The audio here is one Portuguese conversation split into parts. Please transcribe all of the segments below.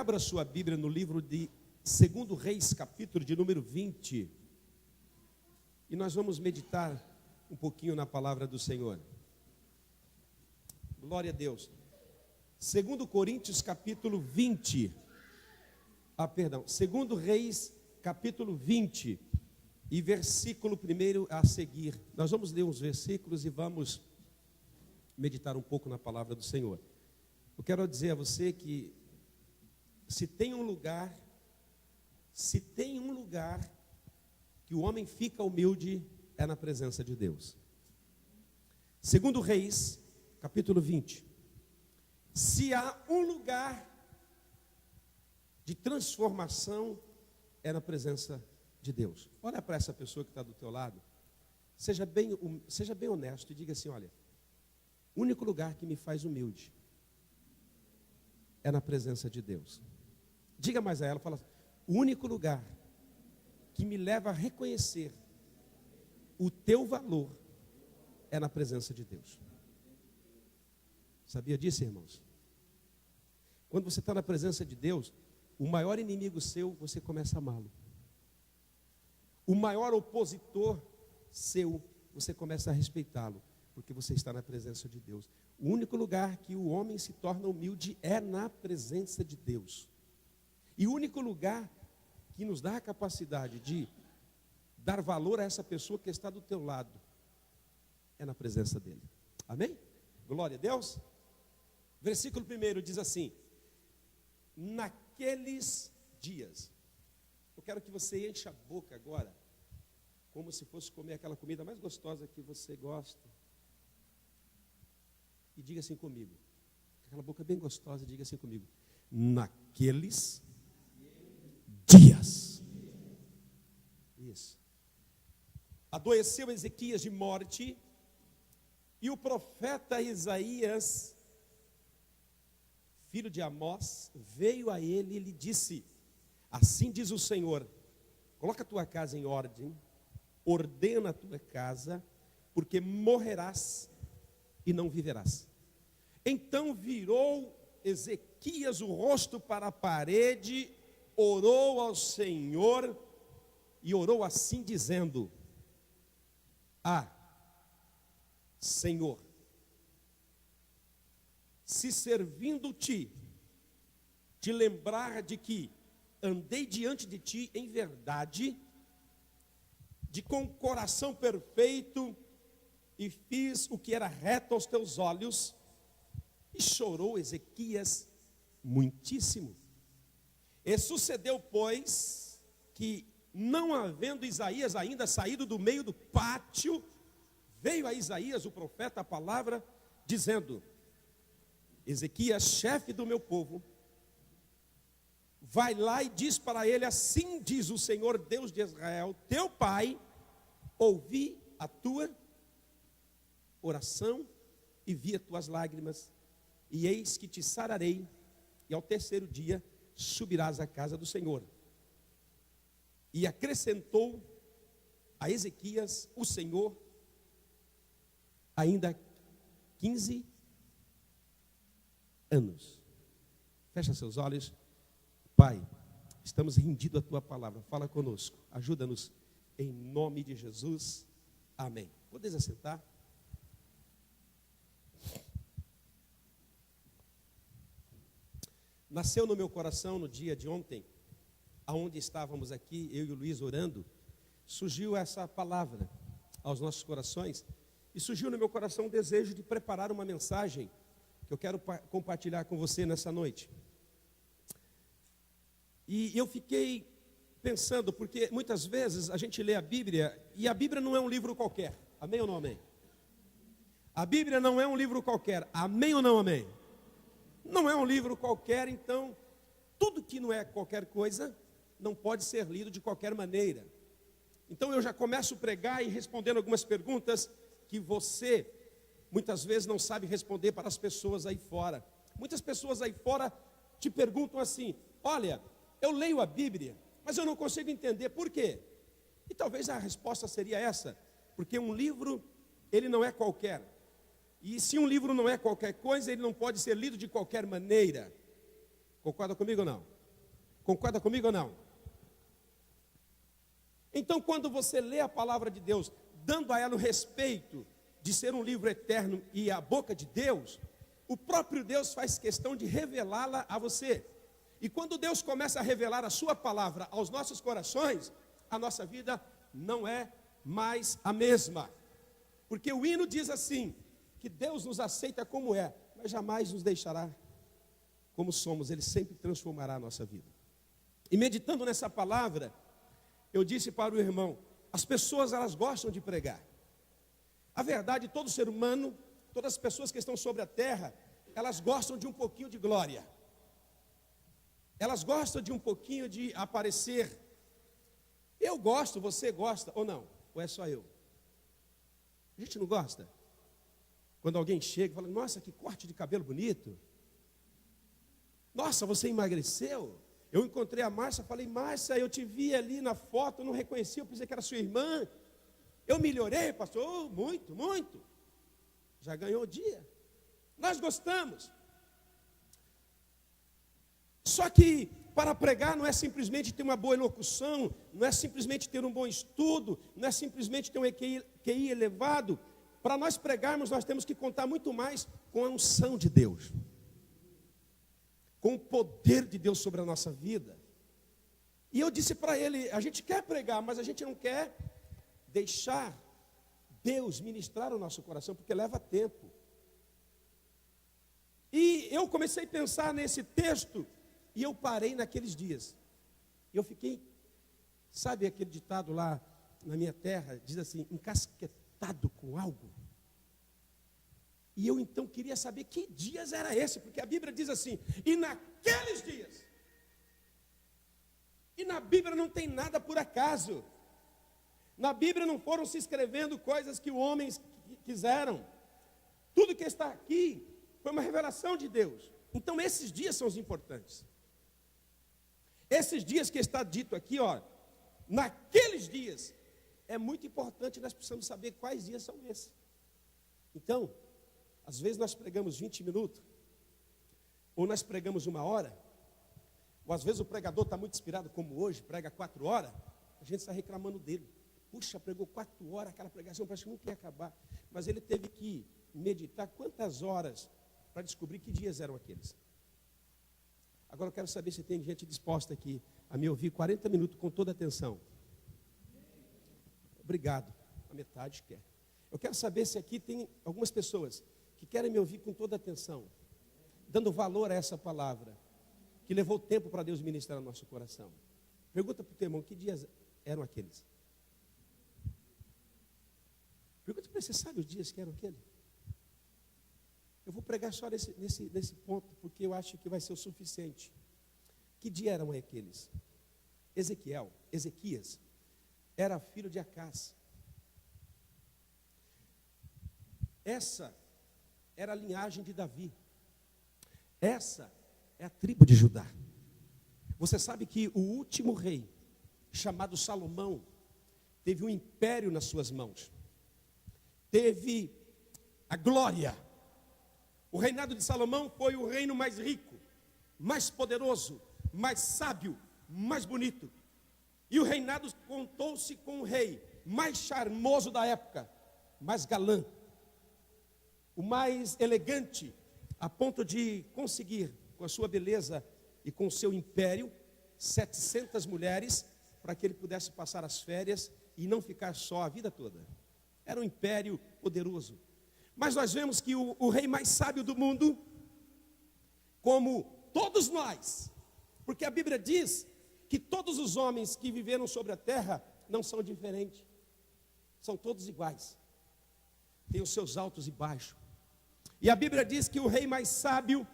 Abra sua Bíblia no livro de 2 Reis, capítulo de número 20. E nós vamos meditar um pouquinho na palavra do Senhor. Glória a Deus. 2 Coríntios, capítulo 20. 2 Reis, capítulo 20. E versículo 1 a seguir. Nós vamos ler uns versículos e vamos meditar um pouco na palavra do Senhor. Eu quero dizer a você que se tem um lugar que o homem fica humilde, é na presença de Deus. 2 Reis, capítulo 20. Se há um lugar de transformação, é na presença de Deus. Olha para essa pessoa que está do teu lado. Seja bem honesto e diga assim: olha, o único lugar que me faz humilde é na presença de Deus. Diga mais a ela, fala assim: o único lugar que me leva a reconhecer o teu valor é na presença de Deus. Sabia disso, irmãos? Quando você está na presença de Deus, o maior inimigo seu, você começa a amá-lo. O maior opositor seu, você começa a respeitá-lo, porque você está na presença de Deus. O único lugar que o homem se torna humilde é na presença de Deus. E o único lugar que nos dá a capacidade de dar valor a essa pessoa que está do teu lado é na presença dele. Amém? Glória a Deus. Versículo 1 diz assim: naqueles dias. Eu quero que você encha a boca agora, como se fosse comer aquela comida mais gostosa que você gosta. E diga assim comigo. Aquela boca bem gostosa, diga assim comigo: naqueles dias. Isso. Adoeceu Ezequias de morte, e o profeta Isaías, filho de Amós, veio a ele e lhe disse: assim diz o Senhor, coloca a tua casa em ordem, ordena a tua casa, porque morrerás e não viverás. Então virou Ezequias o rosto para a parede, orou ao Senhor e orou assim dizendo: Senhor, se servindo-te te lembrar de que andei diante de ti em verdade, com coração perfeito, e fiz o que era reto aos teus olhos. E chorou Ezequias muitíssimo. E sucedeu, pois, que não havendo Isaías ainda saído do meio do pátio, veio a Isaías o profeta a palavra, dizendo: Ezequias, chefe do meu povo, vai lá e diz para ele: assim diz o Senhor Deus de Israel, teu pai, ouvi a tua oração e vi as tuas lágrimas, e eis que te sararei, e ao terceiro dia subirás à casa do Senhor. E acrescentou a Ezequias o Senhor ainda 15 anos. Fecha seus olhos. Pai, estamos rendidos à tua palavra. Fala conosco, ajuda-nos em nome de Jesus. Amém. Podeis assentar? Nasceu no meu coração no dia de ontem, aonde estávamos aqui, eu e o Luiz orando, surgiu essa palavra aos nossos corações, e surgiu no meu coração o desejo de preparar uma mensagem que eu quero compartilhar com você nessa noite. E eu fiquei pensando, porque muitas vezes a gente lê a Bíblia, e a Bíblia não é um livro qualquer, amém ou não amém? A Bíblia não é um livro qualquer, amém ou não amém? Não é um livro qualquer, então, tudo que não é qualquer coisa, não pode ser lido de qualquer maneira. Então eu já começo a pregar e respondendo algumas perguntas que você, muitas vezes, não sabe responder para as pessoas aí fora. Muitas pessoas aí fora te perguntam assim: olha, eu leio a Bíblia, mas eu não consigo entender por quê. E talvez a resposta seria essa: porque um livro, ele não é qualquer. E se um livro não é qualquer coisa, ele não pode ser lido de qualquer maneira. Concorda comigo ou não? Concorda comigo ou não? Então, quando você lê a palavra de Deus, dando a ela o respeito de ser um livro eterno e a boca de Deus, o próprio Deus faz questão de revelá-la a você. E quando Deus começa a revelar a sua palavra aos nossos corações, a nossa vida não é mais a mesma. Porque o hino diz assim, que Deus nos aceita como é, mas jamais nos deixará como somos, Ele sempre transformará a nossa vida. E meditando nessa palavra, eu disse para o irmão, as pessoas elas gostam de pregar. A verdade, todo ser humano, todas as pessoas que estão sobre a terra, elas gostam de um pouquinho de glória. Elas gostam de um pouquinho de aparecer. Eu gosto, você gosta ou não? Ou é só eu? A gente não gosta? Quando alguém chega e fala, nossa, que corte de cabelo bonito. Nossa, você emagreceu? Eu encontrei a Márcia, falei, Márcia, eu te vi ali na foto, eu não reconheci, eu pensei que era sua irmã. Eu melhorei, pastor? Oh, muito, muito. Já ganhou o dia. Nós gostamos. Só que para pregar não é simplesmente ter uma boa elocução, não é simplesmente ter um bom estudo, não é simplesmente ter um QI elevado. Para nós pregarmos, nós temos que contar muito mais com a unção de Deus, com o poder de Deus sobre a nossa vida. E eu disse para ele, a gente quer pregar, mas a gente não quer deixar Deus ministrar o nosso coração, porque leva tempo. E eu comecei a pensar nesse texto, e eu parei naqueles dias. Eu fiquei, sabe aquele ditado lá na minha terra, diz assim, encasquetado com algo. E eu então queria saber que dias era esse, porque a Bíblia diz assim, e naqueles dias. E na Bíblia não tem nada por acaso. Na Bíblia não foram se escrevendo coisas que os homens quiseram. Tudo que está aqui foi uma revelação de Deus. Então esses dias são os importantes. Esses dias que está dito aqui, ó, naqueles dias, é muito importante, nós precisamos saber quais dias são esses. Então, às vezes nós pregamos 20 minutos, ou nós pregamos 1 hora, ou às vezes o pregador está muito inspirado, como hoje, prega 4 horas, a gente está reclamando dele. Puxa, pregou 4 horas, aquela pregação parece que não quer acabar. Mas ele teve que meditar quantas horas para descobrir que dias eram aqueles. Agora eu quero saber se tem gente disposta aqui a me ouvir 40 minutos com toda atenção. Obrigado, a metade quer. Eu quero saber se aqui tem algumas pessoas que querem me ouvir com toda atenção, dando valor a essa palavra, que levou tempo para Deus ministrar no nosso coração. Pergunta para o teu irmão, que dias eram aqueles? Pergunta para ele, você sabe os dias que eram aqueles? Eu vou pregar só nesse ponto, porque eu acho que vai ser o suficiente. Que dia eram aqueles? Ezequias, era filho de Acás. Essa era a linhagem de Davi. Essa é a tribo de Judá. Você sabe que o último rei, chamado Salomão, teve um império nas suas mãos. Teve a glória. O reinado de Salomão foi o reino mais rico, mais poderoso, mais sábio, mais bonito. E o reinado contou-se com o rei mais charmoso da época, mais galã, o mais elegante, a ponto de conseguir, com a sua beleza e com o seu império, 700 mulheres, para que ele pudesse passar as férias e não ficar só a vida toda. Era um império poderoso. Mas nós vemos que o rei mais sábio do mundo, como todos nós, porque a Bíblia diz que todos os homens que viveram sobre a terra não são diferentes, são todos iguais, têm os seus altos e baixos. E a Bíblia diz que o rei mais sábio,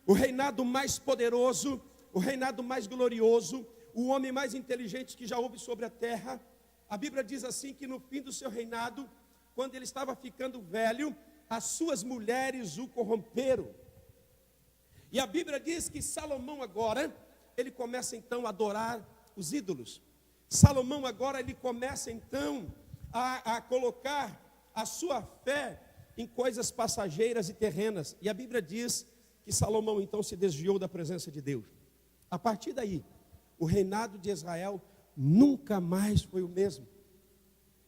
o reinado mais poderoso, o reinado mais glorioso, o homem mais inteligente que já houve sobre a terra, a Bíblia diz assim que no fim do seu reinado, quando ele estava ficando velho, as suas mulheres o corromperam. E a Bíblia diz que Salomão agora, ele começa então a adorar os ídolos. Salomão agora, ele começa então a colocar a sua fé em coisas passageiras e terrenas. E a Bíblia diz que Salomão então se desviou da presença de Deus. A partir daí, o reinado de Israel nunca mais foi o mesmo.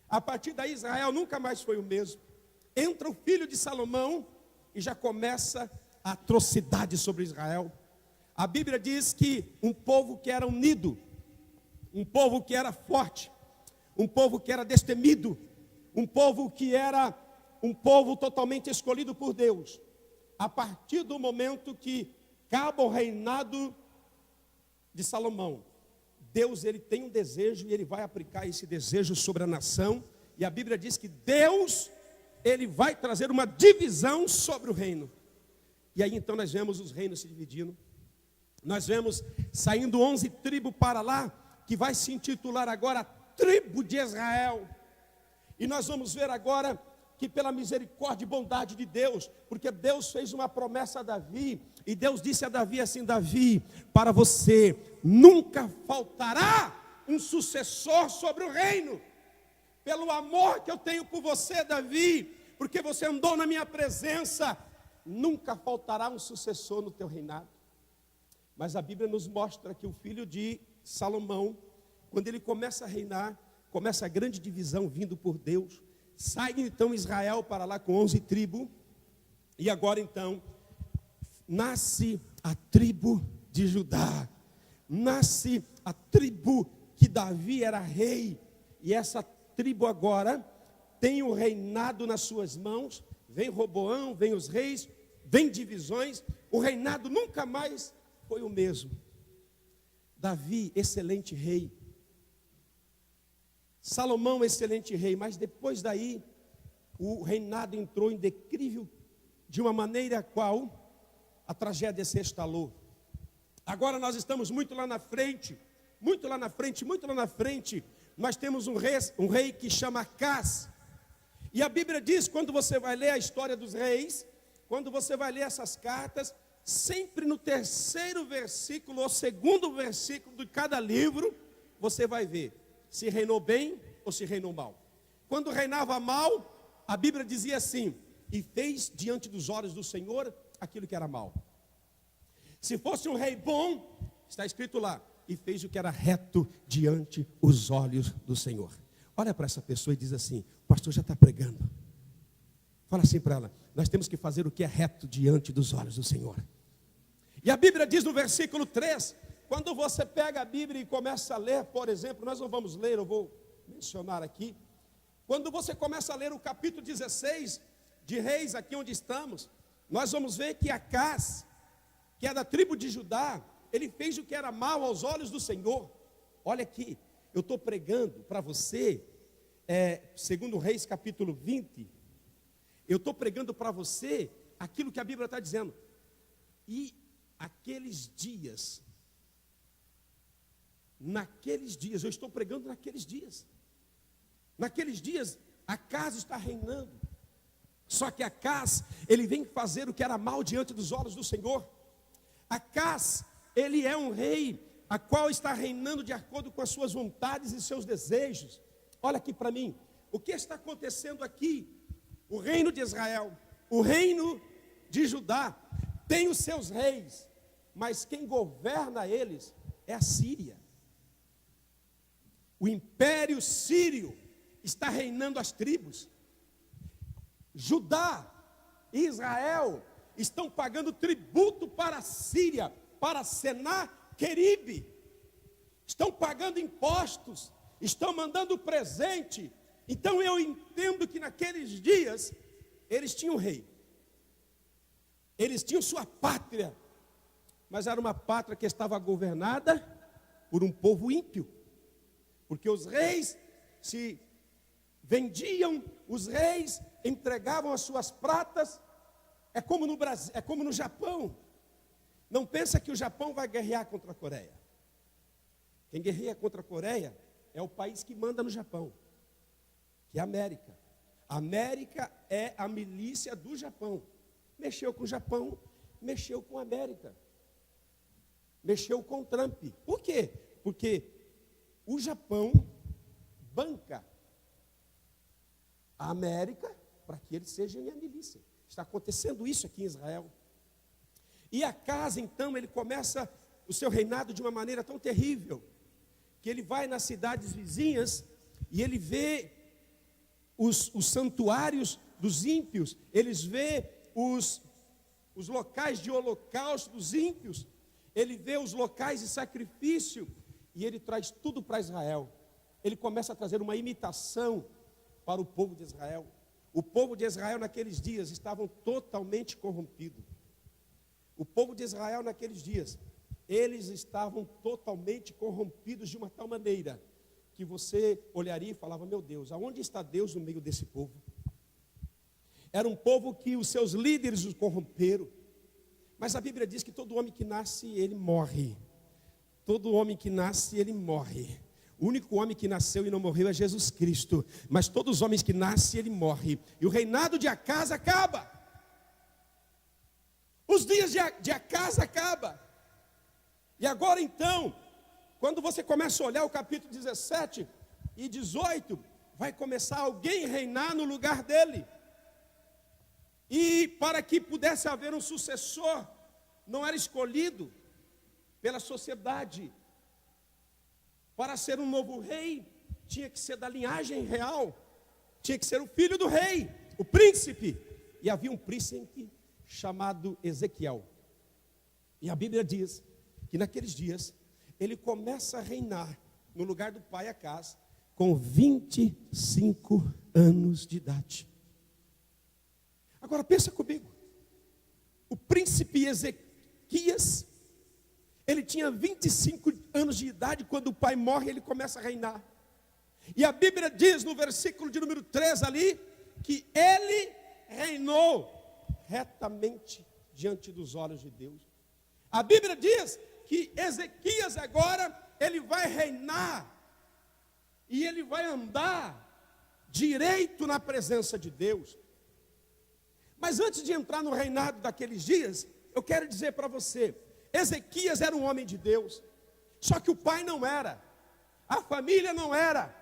A partir daí, Israel nunca mais foi o mesmo. Entra o filho de Salomão e já começa a atrocidade sobre Israel. A Bíblia diz que um povo que era unido, um povo que era forte, um povo que era destemido, um povo que era um povo totalmente escolhido por Deus. A partir do momento que acaba o reinado de Salomão, Deus ele tem um desejo e ele vai aplicar esse desejo sobre a nação. E a Bíblia diz que Deus, ele vai trazer uma divisão sobre o reino. E aí então nós vemos os reinos se dividindo. Nós vemos saindo 11 tribos para lá, que vai se intitular agora a tribo de Israel. E nós vamos ver agora que pela misericórdia e bondade de Deus, porque Deus fez uma promessa a Davi, e Deus disse a Davi assim: Davi, para você nunca faltará um sucessor sobre o reino, pelo amor que eu tenho por você, Davi, porque você andou na minha presença, nunca faltará um sucessor no teu reinado. Mas a Bíblia nos mostra que o filho de Salomão, quando ele começa a reinar, começa a grande divisão vindo por Deus. Sai então Israel para lá com 11 tribos, e agora então, nasce a tribo de Judá, nasce a tribo que Davi era rei, e essa tribo agora tem o reinado nas suas mãos, vem Roboão, vem os reis, vem divisões, o reinado nunca mais foi o mesmo. Davi, excelente rei, Salomão, excelente rei, mas depois daí, o reinado entrou em declínio de uma maneira a qual a tragédia se instalou. Agora nós estamos muito lá na frente, nós temos um rei que chama Acás. E a Bíblia diz, quando você vai ler a história dos reis, quando você vai ler essas cartas, sempre no terceiro versículo ou segundo versículo de cada livro, você vai ver se reinou bem ou se reinou mal. Quando reinava mal, a Bíblia dizia assim: e fez diante dos olhos do Senhor aquilo que era mal. Se fosse um rei bom, está escrito lá, e fez o que era reto diante os olhos do Senhor. Olha para essa pessoa e diz assim: o pastor já está pregando. Fala assim para ela: nós temos que fazer o que é reto diante dos olhos do Senhor. E a Bíblia diz no versículo 3, quando você pega a Bíblia e começa a ler, por exemplo, nós não vamos ler, eu vou mencionar aqui. Quando você começa a ler o capítulo 16 de Reis, aqui onde estamos, nós vamos ver que Acás, que é da tribo de Judá, ele fez o que era mal aos olhos do Senhor. Olha aqui, eu estou pregando para você, segundo Reis capítulo 20, eu estou pregando para você aquilo que a Bíblia está dizendo. E naqueles dias, eu estou pregando naqueles dias, Acás está reinando. Só que Acás, ele vem fazer o que era mal diante dos olhos do Senhor. Acás, ele é um rei, a qual está reinando de acordo com as suas vontades e seus desejos. Olha aqui para mim, o que está acontecendo aqui? O reino de Israel, o reino de Judá, tem os seus reis, mas quem governa eles é a Síria. O império sírio está reinando as tribos. Judá e Israel estão pagando tributo para a Síria, para Senaqueribe. Estão pagando impostos, estão mandando presente. Então eu entendo que naqueles dias eles tinham rei. Eles tinham sua pátria, mas era uma pátria que estava governada por um povo ímpio. Porque os reis se vendiam, os reis entregavam as suas pratas. É como no Brasil, é como no Japão. Não pensa que o Japão vai guerrear contra a Coreia. Quem guerreia contra a Coreia é o país que manda no Japão, que é a América. A América é a milícia do Japão. Mexeu com o Japão, mexeu com a América. Mexeu com o Trump. Por quê? Porque o Japão banca a América para que eles sejam a milícia. Está acontecendo isso aqui em Israel. E Acás, então, ele começa o seu reinado de uma maneira tão terrível, que ele vai nas cidades vizinhas e ele vê os santuários dos ímpios, eles vê os locais de holocausto dos ímpios, ele vê os locais de sacrifício, e ele traz tudo para Israel. Ele começa a trazer uma imitação para o povo de Israel. O povo de Israel naqueles dias estavam totalmente corrompidos. O povo de Israel naqueles dias, eles estavam totalmente corrompidos de uma tal maneira, que você olharia e falava, meu Deus, aonde está Deus no meio desse povo? Era um povo que os seus líderes os corromperam. Mas a Bíblia diz que todo homem que nasce, ele morre. Todo homem que nasce, ele morre. O único homem que nasceu e não morreu é Jesus Cristo. Mas todos os homens que nascem, ele morre. E o reinado de Acas acaba. Os dias de Acas acabam. E agora então, quando você começa a olhar o capítulo 17 e 18, vai começar alguém reinar no lugar dele. E para que pudesse haver um sucessor, não era escolhido pela sociedade. Para ser um novo rei, tinha que ser da linhagem real, tinha que ser o filho do rei, o príncipe. E havia um príncipe chamado Ezequiel. E a Bíblia diz que naqueles dias, ele começa a reinar no lugar do pai Acas, com 25 anos de idade. Agora pensa comigo, o príncipe Ezequias, ele tinha 25 anos de idade, quando o pai morre, ele começa a reinar. E a Bíblia diz no versículo de número 3 ali, que ele reinou retamente diante dos olhos de Deus. A Bíblia diz que Ezequias agora, ele vai reinar, e ele vai andar direito na presença de Deus. Mas antes de entrar no reinado daqueles dias, eu quero dizer para você, Ezequias era um homem de Deus, só que o pai não era, a família não era,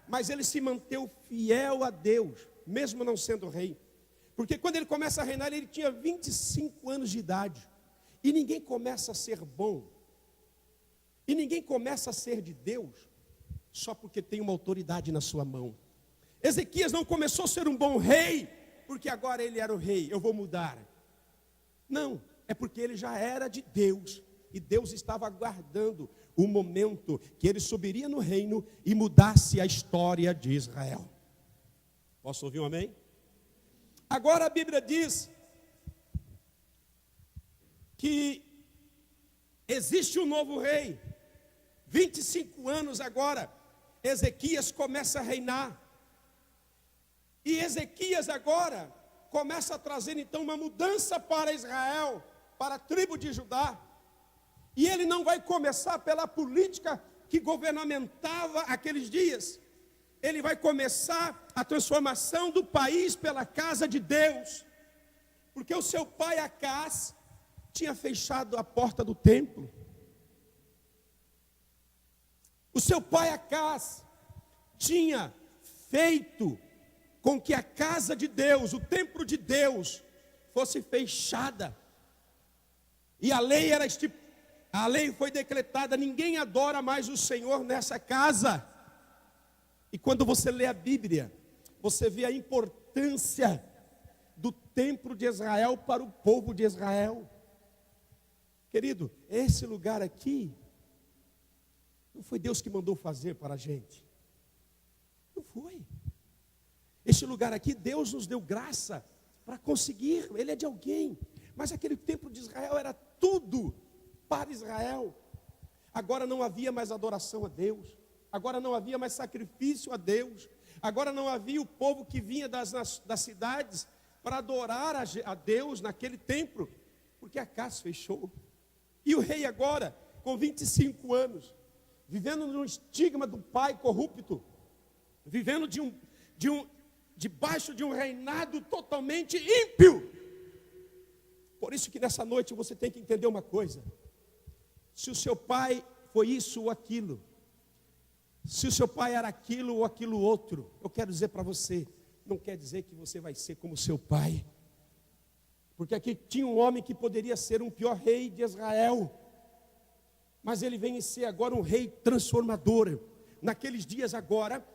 mas ele se manteve fiel a Deus, mesmo não sendo rei. Porque quando ele começa a reinar, ele tinha 25 anos de idade, e ninguém começa a ser bom, e ninguém começa a ser de Deus, só porque tem uma autoridade na sua mão. Ezequias não começou a ser um bom rei, porque agora ele era o rei, eu vou mudar. Não, é porque ele já era de Deus, e Deus estava aguardando o momento que ele subiria no reino e mudasse a história de Israel. Posso ouvir um amém? Agora a Bíblia diz que existe um novo rei. 25 anos agora, Ezequias começa a reinar. E Ezequias agora começa a trazer então uma mudança para Israel, para a tribo de Judá. E ele não vai começar pela política que governamentava aqueles dias. Ele vai começar a transformação do país pela casa de Deus. Porque o seu pai Acas tinha fechado a porta do templo. O seu pai Acas tinha feito com que a casa de Deus, o templo de Deus, fosse fechada. E a lei a lei foi decretada, ninguém adora mais o Senhor nessa casa. E quando você lê a Bíblia, você vê a importância do templo de Israel para o povo de Israel. Querido, esse lugar aqui, não foi Deus que mandou fazer para a gente. Não foi. Este lugar aqui, Deus nos deu graça para conseguir, ele é de alguém. Mas aquele templo de Israel era tudo para Israel. Agora não havia mais adoração a Deus. Agora não havia mais sacrifício a Deus. Agora não havia o povo que vinha das cidades para adorar a Deus naquele templo. Porque a casa fechou. E o rei agora, com 25 anos, vivendo no estigma do pai corrupto, vivendo debaixo de um reinado totalmente ímpio. Por isso que nessa noite você tem que entender uma coisa. Se o seu pai foi isso ou aquilo, se o seu pai era aquilo ou aquilo outro, eu quero dizer para você, não quer dizer que você vai ser como seu pai. Porque aqui tinha um homem que poderia ser um pior rei de Israel. mas ele vem ser agora um rei transformador. Naqueles dias agora,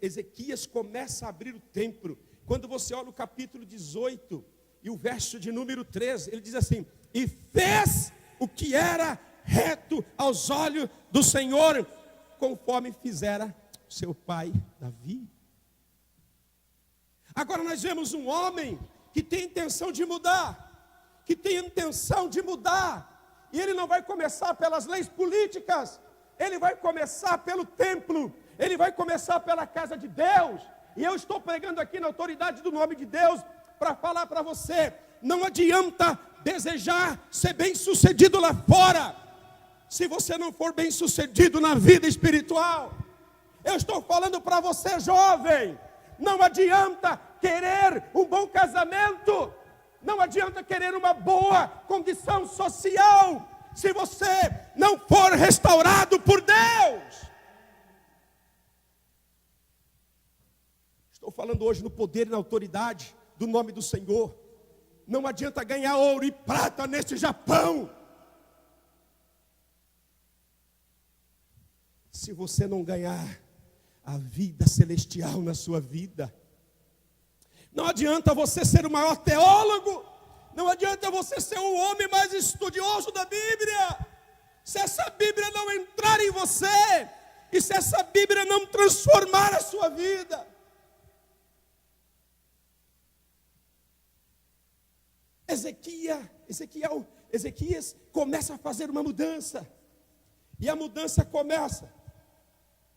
Ezequias começa a abrir o templo. Quando você olha o capítulo 18 e o verso de número 13, ele diz assim: e fez o que era reto aos olhos do Senhor, conforme fizera seu pai Davi. Agora nós vemos um homem que tem intenção de mudar, e ele não vai começar pelas leis políticas, ele vai começar pelo templo, ele vai começar pela casa de Deus. E eu estou pregando aqui na autoridade do nome de Deus para falar para você: não adianta desejar ser bem sucedido lá fora, se você não for bem sucedido na vida espiritual. Eu estou falando para você, jovem, não adianta querer um bom casamento, não adianta querer uma boa condição social, se você não for restaurado por Deus. Estou falando hoje no poder e na autoridade do nome do Senhor. Não adianta ganhar ouro e prata neste Japão, se você não ganhar a vida celestial na sua vida. Não adianta você ser o maior teólogo, não adianta você ser o homem mais estudioso da Bíblia, se essa Bíblia não entrar em você, e se essa Bíblia não transformar a sua vida. Ezequias começa a fazer uma mudança, e a mudança começa,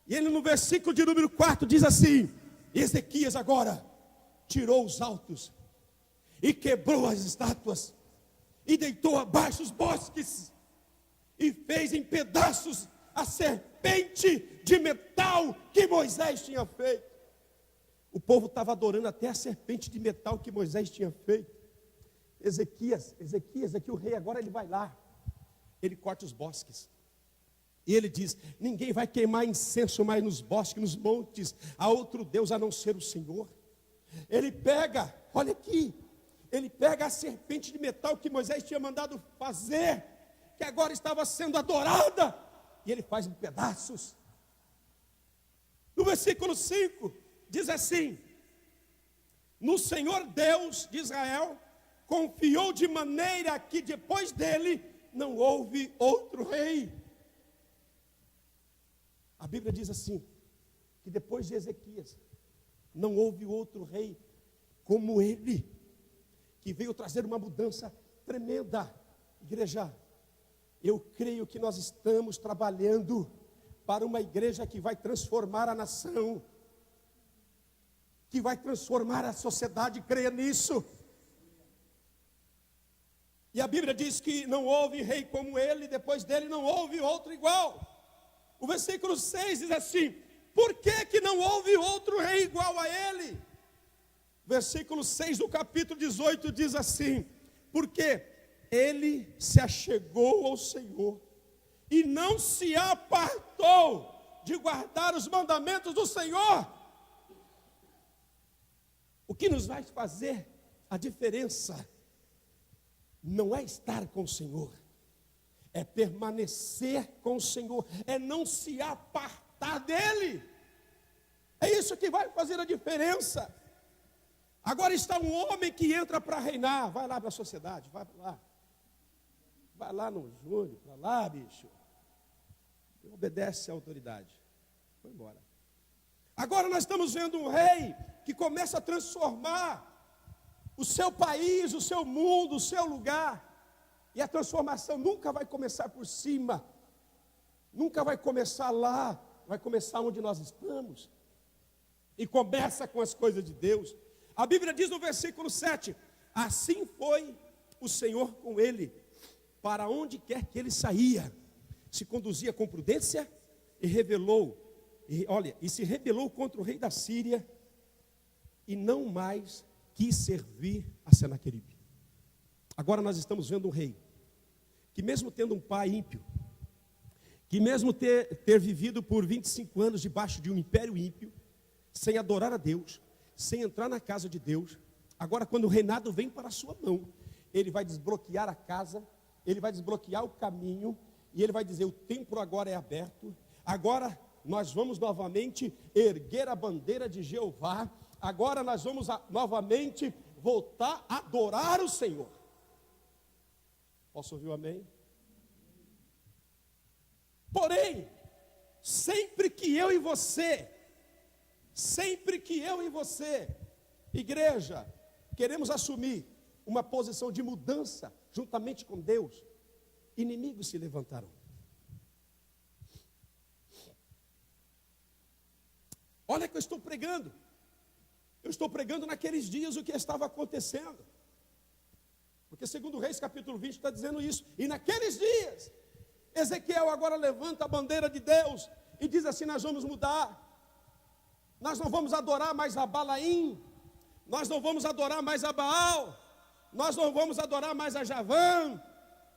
e ele no versículo de número 4 diz assim: Ezequias agora tirou os altos, e quebrou as estátuas, e deitou abaixo os bosques, e fez em pedaços a serpente de metal que Moisés tinha feito. O povo estava adorando até a serpente de metal que Moisés tinha feito. Ezequias, aqui o rei agora ele vai lá, ele corta os bosques, e ele diz: ninguém vai queimar incenso mais nos bosques, nos montes, a outro Deus a não ser o Senhor. Ele pega, olha aqui, ele pega a serpente de metal que Moisés tinha mandado fazer, que agora estava sendo adorada, e ele faz em pedaços. No versículo 5, diz assim: no Senhor Deus de Israel confiou de maneira que depois dele não houve outro rei. A Bíblia diz assim, que depois de Ezequias não houve outro rei como ele, que veio trazer uma mudança tremenda. Igreja, eu creio que nós estamos trabalhando para uma igreja que vai transformar a nação, que vai transformar a sociedade. Creia nisso. E a Bíblia diz que não houve rei como ele, depois dele não houve outro igual. O versículo 6 diz assim: por que não houve outro rei igual a ele? Versículo 6 do capítulo 18 diz assim: porque ele se achegou ao Senhor e não se apartou de guardar os mandamentos do Senhor. O que nos vai fazer a diferença não é estar com o Senhor, é permanecer com o Senhor, é não se apartar dele. É isso que vai fazer a diferença. Agora está um homem que entra para reinar, vai lá para a sociedade, vai lá no Júnior, para lá, bicho, obedece à autoridade, foi embora. Agora nós estamos vendo um rei que começa a transformar o seu país, o seu mundo, o seu lugar. E a transformação nunca vai começar por cima, nunca vai começar lá, vai começar onde nós estamos. E começa com as coisas de Deus. A Bíblia diz no versículo 7: assim foi o Senhor com ele, para onde quer que ele saía, se conduzia com prudência e se rebelou contra o rei da Síria, e não mais quis servir a Senaqueribe. Agora nós estamos vendo um rei, que mesmo tendo um pai ímpio, que mesmo ter vivido por 25 anos debaixo de um império ímpio, sem adorar a Deus, sem entrar na casa de Deus, agora quando o reinado vem para a sua mão, ele vai desbloquear a casa, ele vai desbloquear o caminho, e ele vai dizer: o templo agora é aberto, agora nós vamos novamente erguer a bandeira de Jeová, agora nós vamos novamente voltar a adorar o Senhor. Posso ouvir um amém? Porém, sempre que eu e você, igreja, queremos assumir uma posição de mudança juntamente com Deus, inimigos se levantarão. Olha que eu estou pregando. Eu estou pregando naqueles dias o que estava acontecendo. Porque segundo Reis capítulo 20 está dizendo isso. E naqueles dias, Ezequiel agora levanta a bandeira de Deus e diz assim: nós vamos mudar. Nós não vamos adorar mais a Balaim. Nós não vamos adorar mais a Baal. Nós não vamos adorar mais a Javã,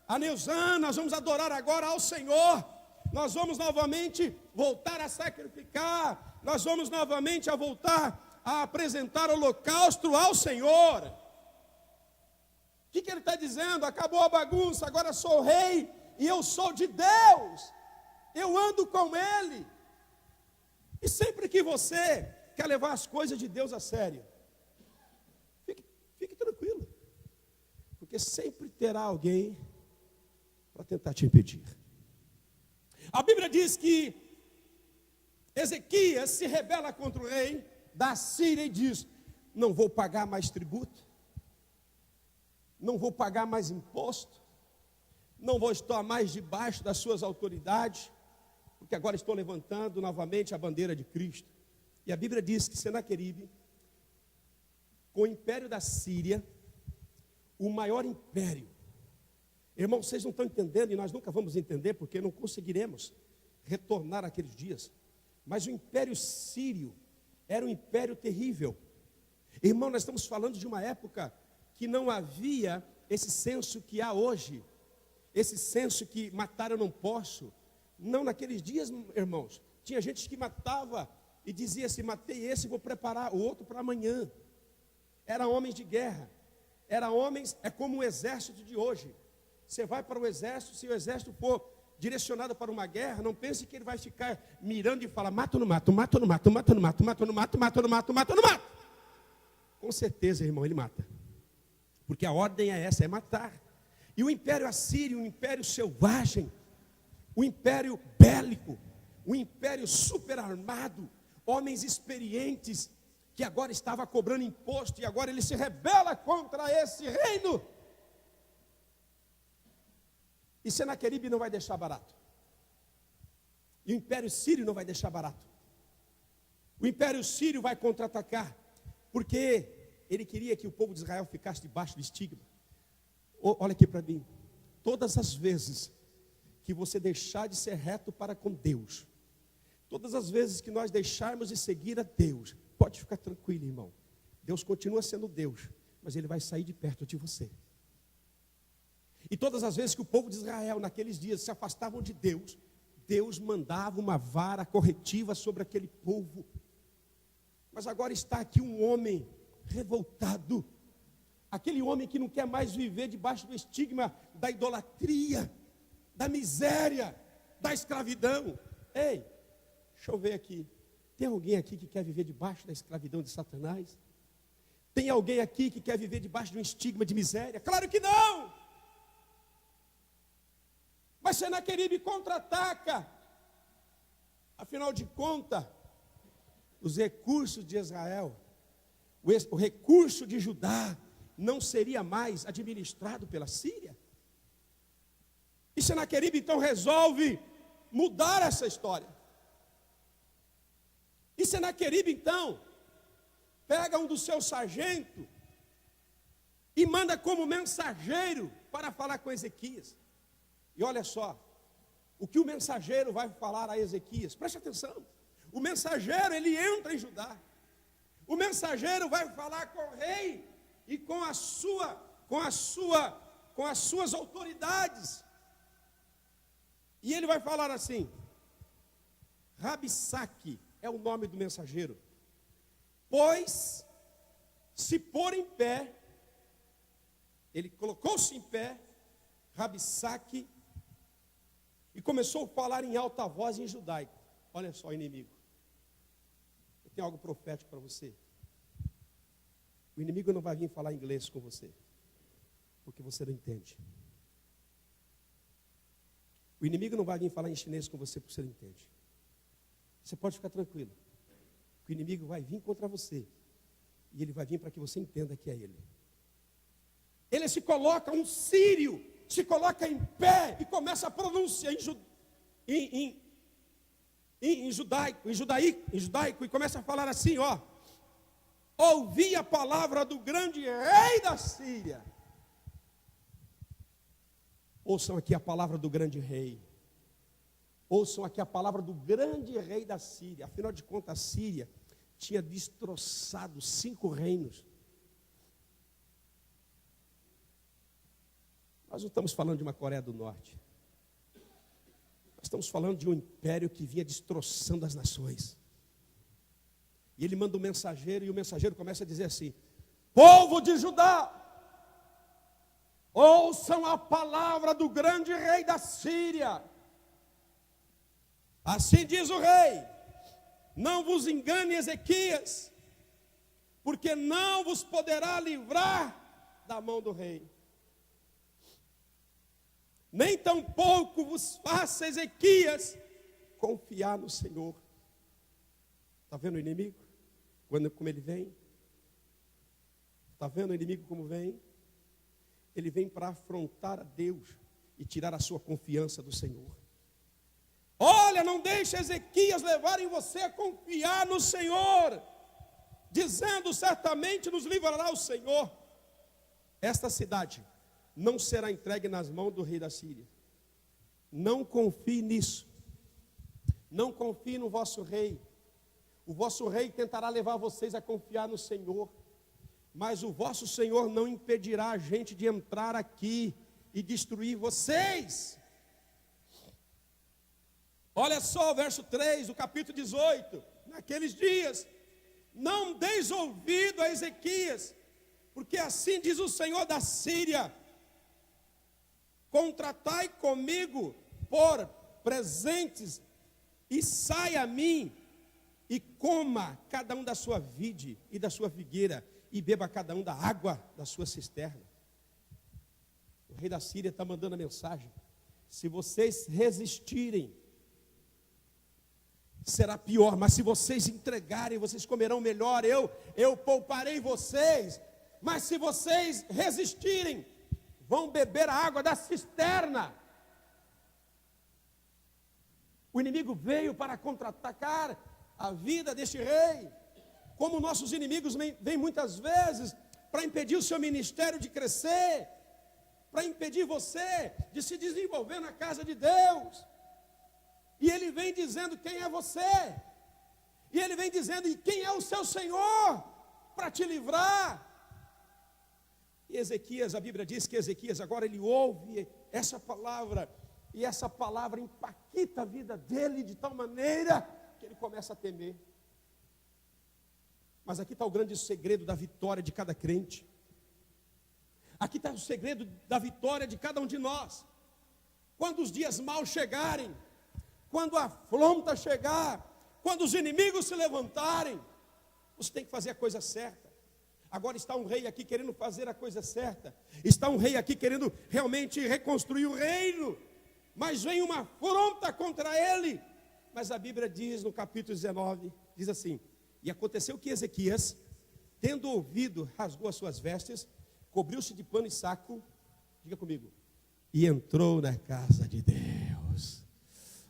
a Neusã. Nós vamos adorar agora ao Senhor. Nós vamos novamente voltar a sacrificar. Nós vamos novamente voltar a apresentar holocausto ao Senhor. O que ele está dizendo? Acabou a bagunça, agora sou rei e eu sou de Deus. Eu ando com Ele. E sempre que você quer levar as coisas de Deus a sério, fique tranquilo, porque sempre terá alguém para tentar te impedir. A Bíblia diz que Ezequias se rebela contra o rei da Síria e diz: não vou pagar mais tributo, não vou pagar mais imposto, não vou estar mais debaixo das suas autoridades, porque agora estou levantando novamente a bandeira de Cristo. E a Bíblia diz que Senaqueribe, com o império da Síria, o maior império, irmãos, vocês não estão entendendo, e nós nunca vamos entender, porque não conseguiremos retornar àqueles dias. Mas o império sírio era um império terrível. Irmão, nós estamos falando de uma época que não havia esse senso que há hoje, esse senso que matar eu não posso. Não, naqueles dias, irmãos, tinha gente que matava e dizia assim: matei esse, vou preparar o outro para amanhã. Eram homens de guerra, eram homens, é como o exército de hoje. Você vai para o exército, se o exército for direcionado para uma guerra, não pense que ele vai ficar mirando e falar: mato ou não mato, mato ou não mato, mato ou não mato, mato ou não mato, mato ou não mato, mato ou não mato. Com certeza, irmão, ele mata. Porque a ordem é essa, é matar. E o império assírio, um império selvagem, um império bélico, um império super armado, homens experientes, que agora estava cobrando imposto, e agora ele se rebela contra esse reino. E Senaqueribe não vai deixar barato. E o império sírio não vai deixar barato. O império sírio vai contra-atacar, porque ele queria que o povo de Israel ficasse debaixo do estigma. Olha aqui para mim. Todas as vezes que você deixar de ser reto para com Deus, todas as vezes que nós deixarmos de seguir a Deus, pode ficar tranquilo, irmão. Deus continua sendo Deus, mas Ele vai sair de perto de você. E todas as vezes que o povo de Israel, naqueles dias, se afastavam de Deus, Deus mandava uma vara corretiva sobre aquele povo. Mas agora está aqui um homem revoltado, aquele homem que não quer mais viver debaixo do estigma da idolatria, da miséria, da escravidão. Ei, deixa eu ver aqui, tem alguém aqui que quer viver debaixo da escravidão de Satanás? Tem alguém aqui que quer viver debaixo de um estigma de miséria? Claro que não! Mas Senaqueribe contra-ataca. Afinal de contas, os recursos de Israel, o recurso de Judá, não seria mais administrado pela Síria? E Senaqueribe então resolve mudar essa história. E Senaqueribe então pega um dos seus sargentos e manda como mensageiro para falar com Ezequias. E olha só, o que o mensageiro vai falar a Ezequias, preste atenção. O mensageiro, ele entra em Judá. O mensageiro vai falar com o rei e com as suas autoridades. E ele vai falar assim: Rabsaque é o nome do mensageiro. Pois, se pôr em pé, ele colocou-se em pé, Rabsaque, e começou a falar em alta voz em judaico. Olha só, inimigo. Eu tenho algo profético para você. O inimigo não vai vir falar inglês com você, porque você não entende. O inimigo não vai vir falar em chinês com você, porque você não entende. Você pode ficar tranquilo. O inimigo vai vir contra você, e ele vai vir para que você entenda que é ele. Ele se coloca, um sírio, se coloca em pé e começa a pronunciar em judaico, e começa a falar assim, ó. Ouvi a palavra do grande rei da Síria. Ouçam aqui a palavra do grande rei. Ouçam aqui a palavra do grande rei da Síria. Afinal de contas, a Síria tinha destroçado 5 reinos. Nós não estamos falando de uma Coreia do Norte. Nós estamos falando de um império que vinha destroçando as nações. E ele manda um mensageiro, e o mensageiro começa a dizer assim: povo de Judá, ouçam a palavra do grande rei da Síria. Assim diz o rei: não vos engane, Ezequias, porque não vos poderá livrar da mão do rei. Nem tampouco vos faça, Ezequias, confiar no Senhor. Está vendo o inimigo? Como ele vem? Está vendo o inimigo como vem? Ele vem para afrontar a Deus e tirar a sua confiança do Senhor. Olha, não deixe Ezequias levar em você a confiar no Senhor, dizendo: certamente nos livrará o Senhor. Esta cidade não será entregue nas mãos do rei da Síria. Não confie nisso. Não confie no vosso rei. O vosso rei tentará levar vocês a confiar no Senhor, mas o vosso Senhor não impedirá a gente de entrar aqui e destruir vocês. Olha só o verso 3 do capítulo 18. Naqueles dias, não deis ouvido a Ezequias, porque assim diz o Senhor da Síria: contratai comigo por presentes, e saia a mim, e coma cada um da sua vide e da sua figueira, e beba cada um da água da sua cisterna. O rei da Síria está mandando a mensagem: se vocês resistirem, será pior, mas se vocês entregarem, vocês comerão melhor, eu pouparei vocês. Mas se vocês resistirem, vão beber a água da cisterna. O inimigo veio para contra-atacar a vida deste rei, como nossos inimigos vêm muitas vezes para impedir o seu ministério de crescer, para impedir você de se desenvolver na casa de Deus. E ele vem dizendo quem é você, e ele vem dizendo e quem é o seu Senhor, para te livrar. E Ezequias, a Bíblia diz que Ezequias agora ele ouve essa palavra, e essa palavra impacta a vida dele de tal maneira que ele começa a temer. Mas aqui está o grande segredo da vitória de cada crente. Aqui está o segredo da vitória de cada um de nós. Quando os dias maus chegarem, quando a afronta chegar, quando os inimigos se levantarem, você tem que fazer a coisa certa. Agora está um rei aqui querendo fazer a coisa certa. Está um rei aqui querendo realmente reconstruir o reino, mas vem uma afronta contra ele. Mas a Bíblia diz no capítulo 19, diz assim: e aconteceu que Ezequias, tendo ouvido, rasgou as suas vestes, cobriu-se de pano e saco, diga comigo, e entrou na casa de Deus.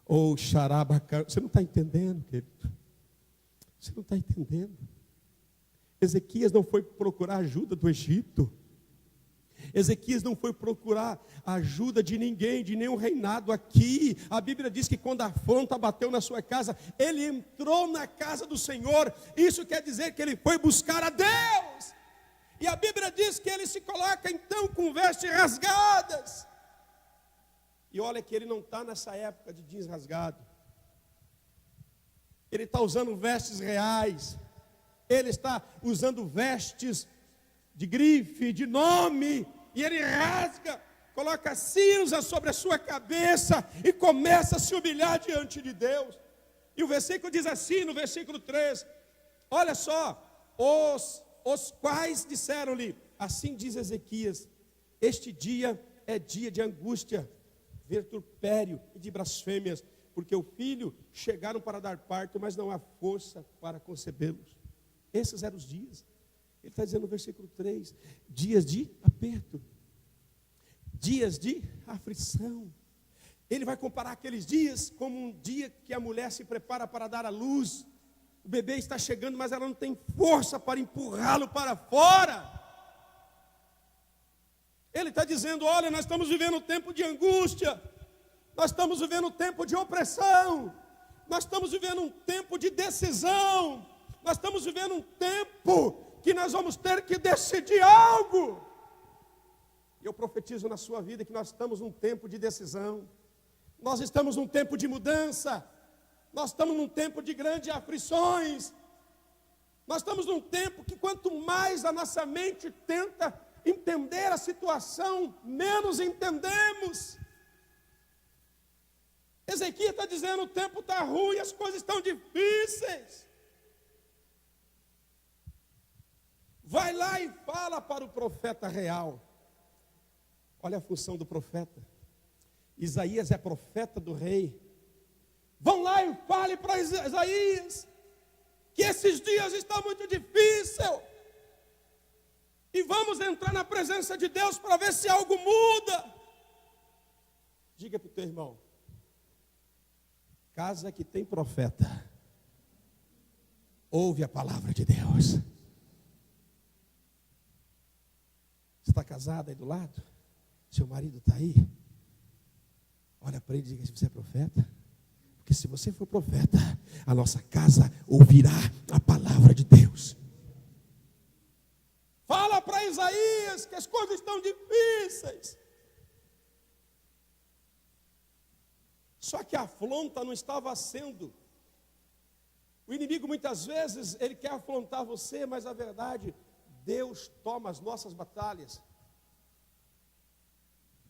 Ou xarabaca, você não está entendendo, querido? Você não está entendendo? Ezequias não foi procurar ajuda do Egito. Ezequias não foi procurar ajuda de ninguém, de nenhum reinado aqui. A Bíblia diz que quando a afronta bateu na sua casa, ele entrou na casa do Senhor. Isso quer dizer que ele foi buscar a Deus. E a Bíblia diz que ele se coloca então com vestes rasgadas. E olha que ele não está nessa época de jeans rasgado. Ele está usando vestes reais. Ele está usando vestes de grife, de nome. E ele rasga, coloca cinza sobre a sua cabeça e começa a se humilhar diante de Deus. E o versículo diz assim, no versículo 3, olha só, os quais disseram-lhe, assim diz Ezequias, este dia é dia de angústia, vitupério e de blasfêmias, porque o filho chegaram para dar parto, mas não há força para concebê-los. Esses eram os dias. Ele está dizendo no versículo 3, dias de aperto, dias de aflição. Ele vai comparar aqueles dias como um dia que a mulher se prepara para dar à luz. O bebê está chegando, mas ela não tem força para empurrá-lo para fora. Ele está dizendo, olha, nós estamos vivendo um tempo de angústia, nós estamos vivendo um tempo de opressão, nós estamos vivendo um tempo de decisão, nós estamos vivendo um tempo que nós vamos ter que decidir algo. E eu profetizo na sua vida que nós estamos num tempo de decisão, nós estamos num tempo de mudança, nós estamos num tempo de grandes aflições, nós estamos num tempo que quanto mais a nossa mente tenta entender a situação, menos entendemos. Ezequias está dizendo, o tempo está ruim, as coisas estão difíceis. Vai lá e fala para o profeta real. Olha a função do profeta. Isaías é profeta do rei. Vão lá e fale para Isaías que esses dias estão muito difíceis. E vamos entrar na presença de Deus para ver se algo muda. Diga para o teu irmão, casa que tem profeta, ouve a palavra de Deus. Você está casado aí do lado? Seu marido está aí? Olha para ele e diga, se você é profeta, porque se você for profeta, a nossa casa ouvirá a palavra de Deus. Fala para Isaías que as coisas estão difíceis. Só que a afronta não estava sendo. O inimigo muitas vezes, ele quer afrontar você, mas a verdade, Deus toma as nossas batalhas.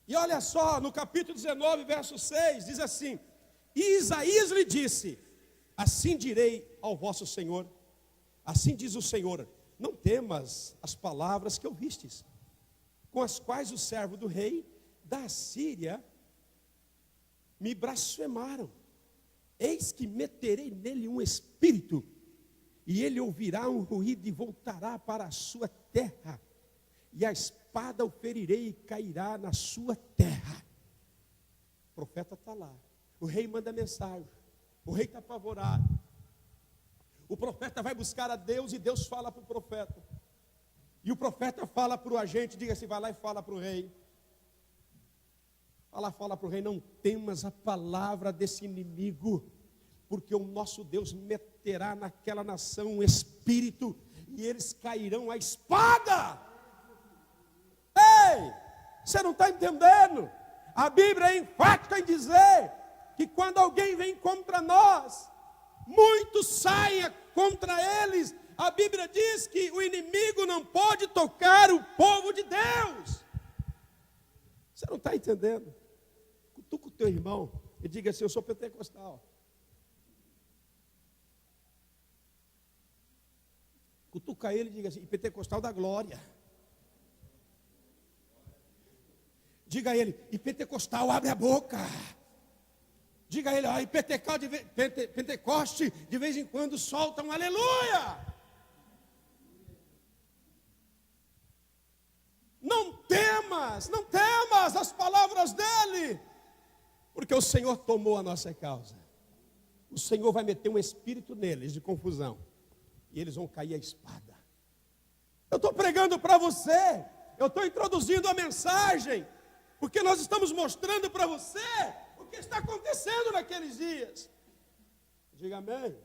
E olha só, no capítulo 19, verso 6, diz assim, e Isaías lhe disse, assim direi ao vosso Senhor, assim diz o Senhor, não temas as palavras que ouvistes, com as quais o servo do rei da Assíria me blasfemaram. Eis que meterei nele um espírito, e ele ouvirá um ruído e voltará para a sua terra, e a espada o ferirei e cairá na sua terra. O profeta está lá, o rei manda mensagem, o rei está apavorado. O profeta vai buscar a Deus e Deus fala para o profeta. E o profeta fala para o agente, diga assim, vai lá e fala para o rei. Fala para o rei, não temas a palavra desse inimigo, porque o nosso Deus meterá naquela nação um espírito, e eles cairão à espada. Ei, você não está entendendo? A Bíblia é enfática em dizer que quando alguém vem contra nós, muitos saem contra eles. A Bíblia diz que o inimigo não pode tocar o povo de Deus. Você não está entendendo? Cutuca o teu irmão e diga assim, eu sou pentecostal. Cutuca ele e diga assim, pentecostal da glória. Diga a ele, e pentecostal abre a boca. Diga a ele, e Pentecoste de vez em quando solta um aleluia. Não temas as palavras dele, porque o Senhor tomou a nossa causa. O Senhor vai meter um espírito neles de confusão, e eles vão cair à espada. Eu estou pregando para você, eu estou introduzindo a mensagem, porque nós estamos mostrando para você o que está acontecendo naqueles dias. Diga amém.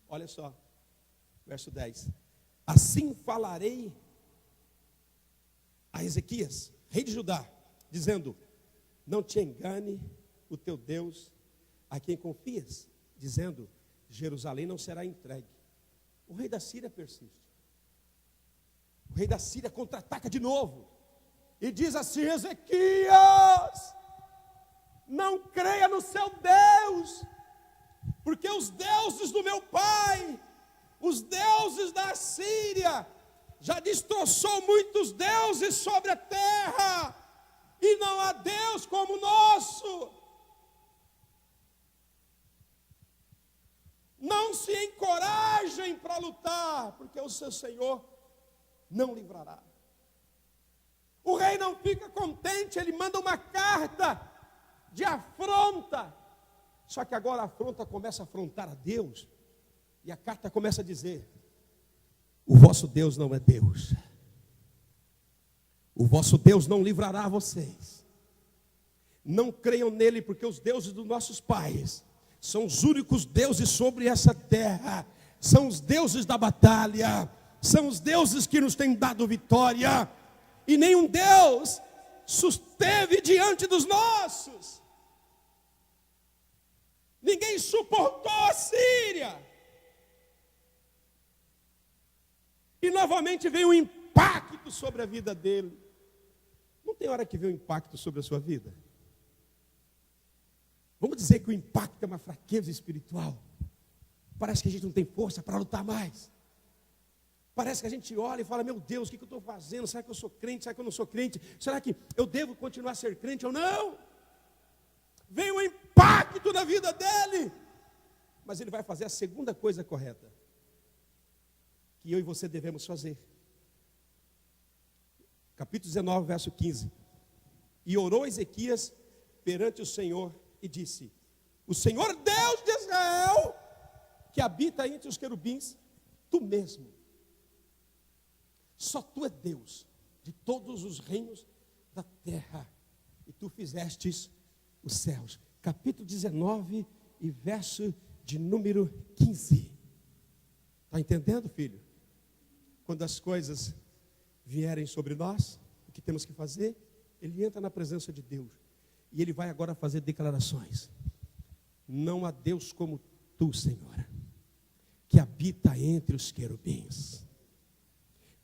Olha só, verso 10. Assim falarei a Ezequias, rei de Judá, dizendo, não te engane o teu Deus, a quem confias, dizendo, Jerusalém não será entregue. O rei da Síria persiste. O rei da Síria contra-ataca de novo. E diz assim: Ezequias, não creia no seu Deus, porque os deuses do meu pai, os deuses da Síria, já destroçou muitos deuses sobre a terra, e não há Deus como o nosso. Não se encorajem para lutar, porque o seu Senhor não livrará. O rei não fica contente, ele manda uma carta de afronta. Só que agora a afronta começa a afrontar a Deus. E a carta começa a dizer: o vosso Deus não é Deus. O vosso Deus não livrará vocês. Não creiam nele, porque os deuses dos nossos pais são os únicos deuses sobre essa terra. São os deuses da batalha. São os deuses que nos têm dado vitória. E nenhum Deus susteve diante dos nossos. Ninguém suportou a Síria. E novamente veio um impacto sobre a vida dele. Não tem hora que vem um impacto sobre a sua vida? Vamos dizer que o impacto é uma fraqueza espiritual. Parece que a gente não tem força para lutar mais. Parece que a gente olha e fala: meu Deus, o que eu estou fazendo? Será que eu sou crente? Será que eu não sou crente? Será que eu devo continuar a ser crente ou não? Vem um impacto na vida dele. Mas ele vai fazer a segunda coisa correta, que eu e você devemos fazer. Capítulo 19, verso 15. E orou Ezequias perante o Senhor e disse: o Senhor Deus de Israel, que habita entre os querubins, tu mesmo, só tu é Deus de todos os reinos da terra, e tu fizestes os céus. Capítulo 19 e verso de número 15. Está entendendo, filho? Quando as coisas vierem sobre nós, o que temos que fazer? Ele entra na presença de Deus e ele vai agora fazer declarações. Não há Deus como tu, Senhor, que habita entre os querubins.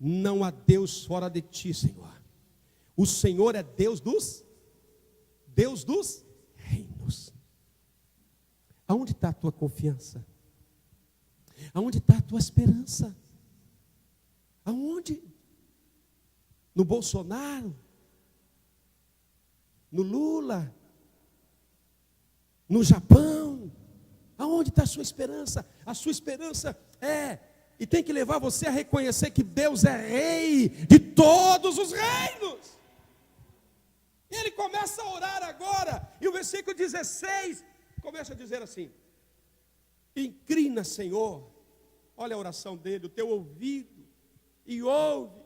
Não há Deus fora de ti, Senhor. O Senhor é Deus dos reinos. Aonde está a tua confiança? Aonde está a tua esperança? Aonde? No Bolsonaro? No Lula? No Japão? Aonde está a sua esperança? A sua esperança e tem que levar você a reconhecer que Deus é rei de todos os reinos. E ele começa a orar agora, e o versículo 16 começa a dizer assim: inclina, Senhor, olha a oração dele, o teu ouvido, e ouve.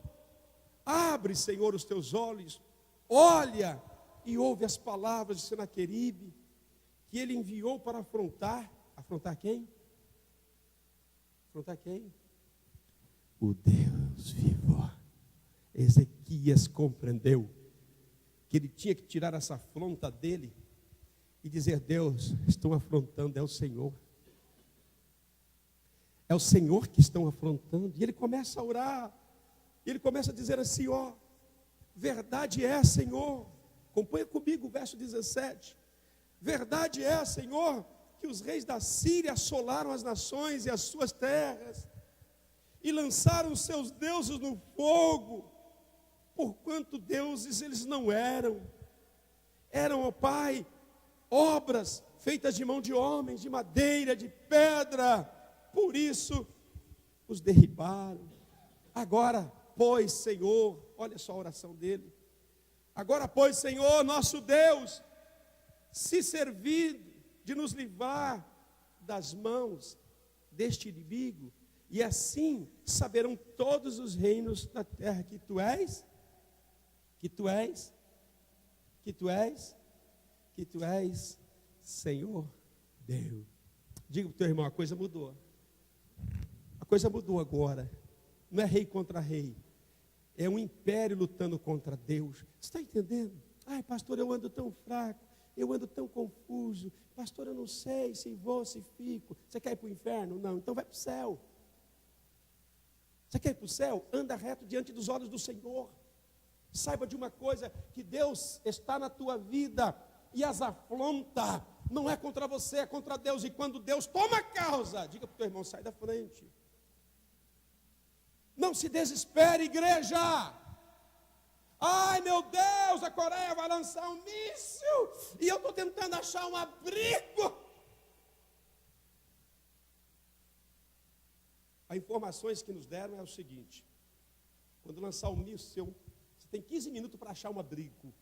Abre, Senhor, os teus olhos, olha e ouve as palavras de Senaqueribe, que ele enviou para afrontar quem? Afrontar quem? O Deus vivo. Ezequias compreendeu que ele tinha que tirar essa afronta dele e dizer: Deus, estão afrontando, é o Senhor. É o Senhor que estão afrontando. E ele começa a orar. E ele começa a dizer assim: verdade é, Senhor. Acompanha comigo o verso 17. Verdade é, Senhor, que os reis da Síria assolaram as nações e as suas terras, e lançaram os seus deuses no fogo, porquanto deuses eles não eram. Eram, ó Pai, obras feitas de mão de homens, de madeira, de pedra. Por isso os derribaram. Agora, pois, Senhor, olha só a oração dele. Agora, pois, Senhor, nosso Deus, se servir de nos livrar das mãos deste inimigo, e assim saberão todos os reinos da terra que tu és, Senhor Deus. Diga para o teu irmão: a coisa mudou. A coisa mudou agora. Não é rei contra rei. É um império lutando contra Deus. Você está entendendo? Ai, pastor, eu ando tão fraco. Eu ando tão confuso. Pastor, eu não sei se vou, se fico. Você quer ir para o inferno? Não, então vai para o céu. Você quer ir para o céu? Anda reto diante dos olhos do Senhor. Saiba de uma coisa, que Deus está na tua vida e as afronta. Não é contra você, é contra Deus. E quando Deus toma causa, diga para o teu irmão, sai da frente. Não se desespere, igreja. Ai, meu Deus, a Coreia vai lançar um míssil e eu estou tentando achar um abrigo. As informações que nos deram é o seguinte: quando lançar o míssil, você tem 15 minutos para achar um abrigo,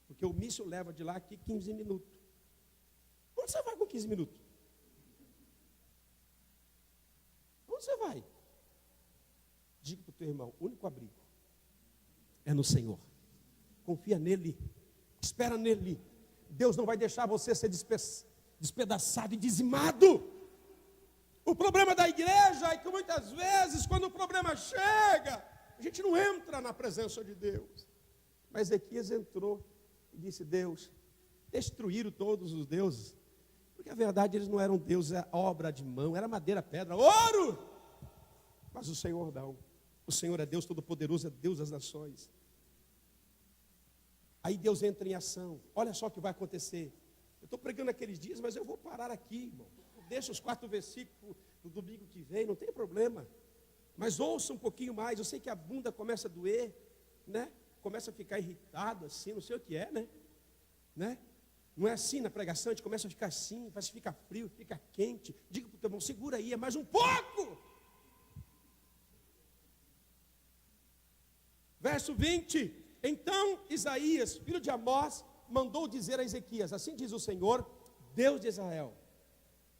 porque o míssil leva de lá aqui 15 minutos. Onde você vai com 15 minutos? Onde você vai? Diga para o teu irmão, o único abrigo é no Senhor. Confia nele, espera nele. Deus não vai deixar você ser despedaçado e dizimado. O problema da igreja é que muitas vezes, quando o problema chega, a gente não entra na presença de Deus. Mas Ezequias entrou e disse: Deus, destruíram todos os deuses, porque a verdade eles não eram deuses, era obra de mão, era madeira, pedra, ouro. Mas o Senhor não. O Senhor é Deus Todo-Poderoso, é Deus das nações. Aí Deus entra em ação. Olha só o que vai acontecer. Eu estou pregando aqueles dias, mas eu vou parar aqui, irmão. Deixa os 4 versículos do domingo que vem, não tem problema. Mas ouça um pouquinho mais. Eu sei que a bunda começa a doer, né? Começa a ficar irritado assim, não sei o que é, né? Não é assim na pregação, a gente começa a ficar assim, faz ficar frio, fica quente. Diga para o teu irmão, segura aí, é mais um pouco. Verso 20. Então Isaías, filho de Amós, mandou dizer a Ezequias: assim diz o Senhor, Deus de Israel,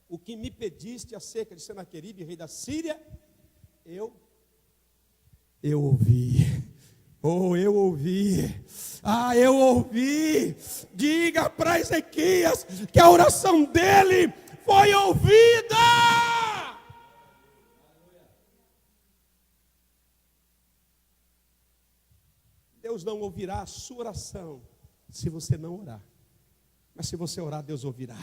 o que me pediste acerca de Senaqueribe, rei da Síria, eu ouvi. Oh, eu ouvi. Ah, eu ouvi. Diga para Ezequias que a oração dele foi ouvida. Deus não ouvirá a sua oração se você não orar. Mas se você orar, Deus ouvirá.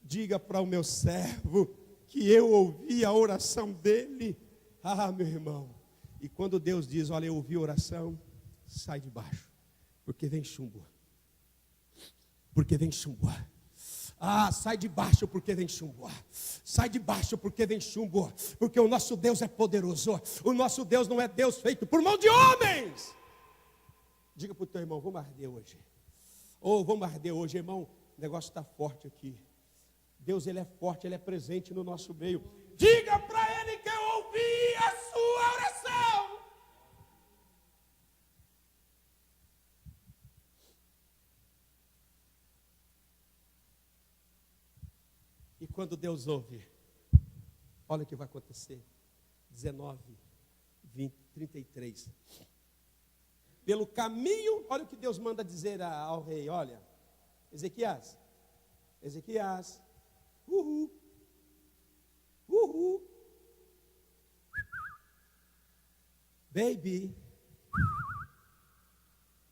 Diga para o meu servo que eu ouvi a oração dele. Ah, meu irmão. E quando Deus diz: olha, eu ouvi a oração, sai de baixo, porque vem chumbo. Porque vem chumbo. Ah, sai de baixo porque vem chumbo. Sai de baixo porque vem chumbo. Porque o nosso Deus é poderoso. O nosso Deus não é Deus feito por mão de homens. Diga para o teu irmão: vamos arder hoje. Vamos arder hoje, irmão. O negócio está forte aqui. Deus, ele é forte, ele é presente no nosso meio. Diga para ele que eu ouvi a sua oração. E quando Deus ouve, olha o que vai acontecer. 19, 20, 33. Pelo caminho, olha o que Deus manda dizer ao rei. Olha, Ezequias, baby,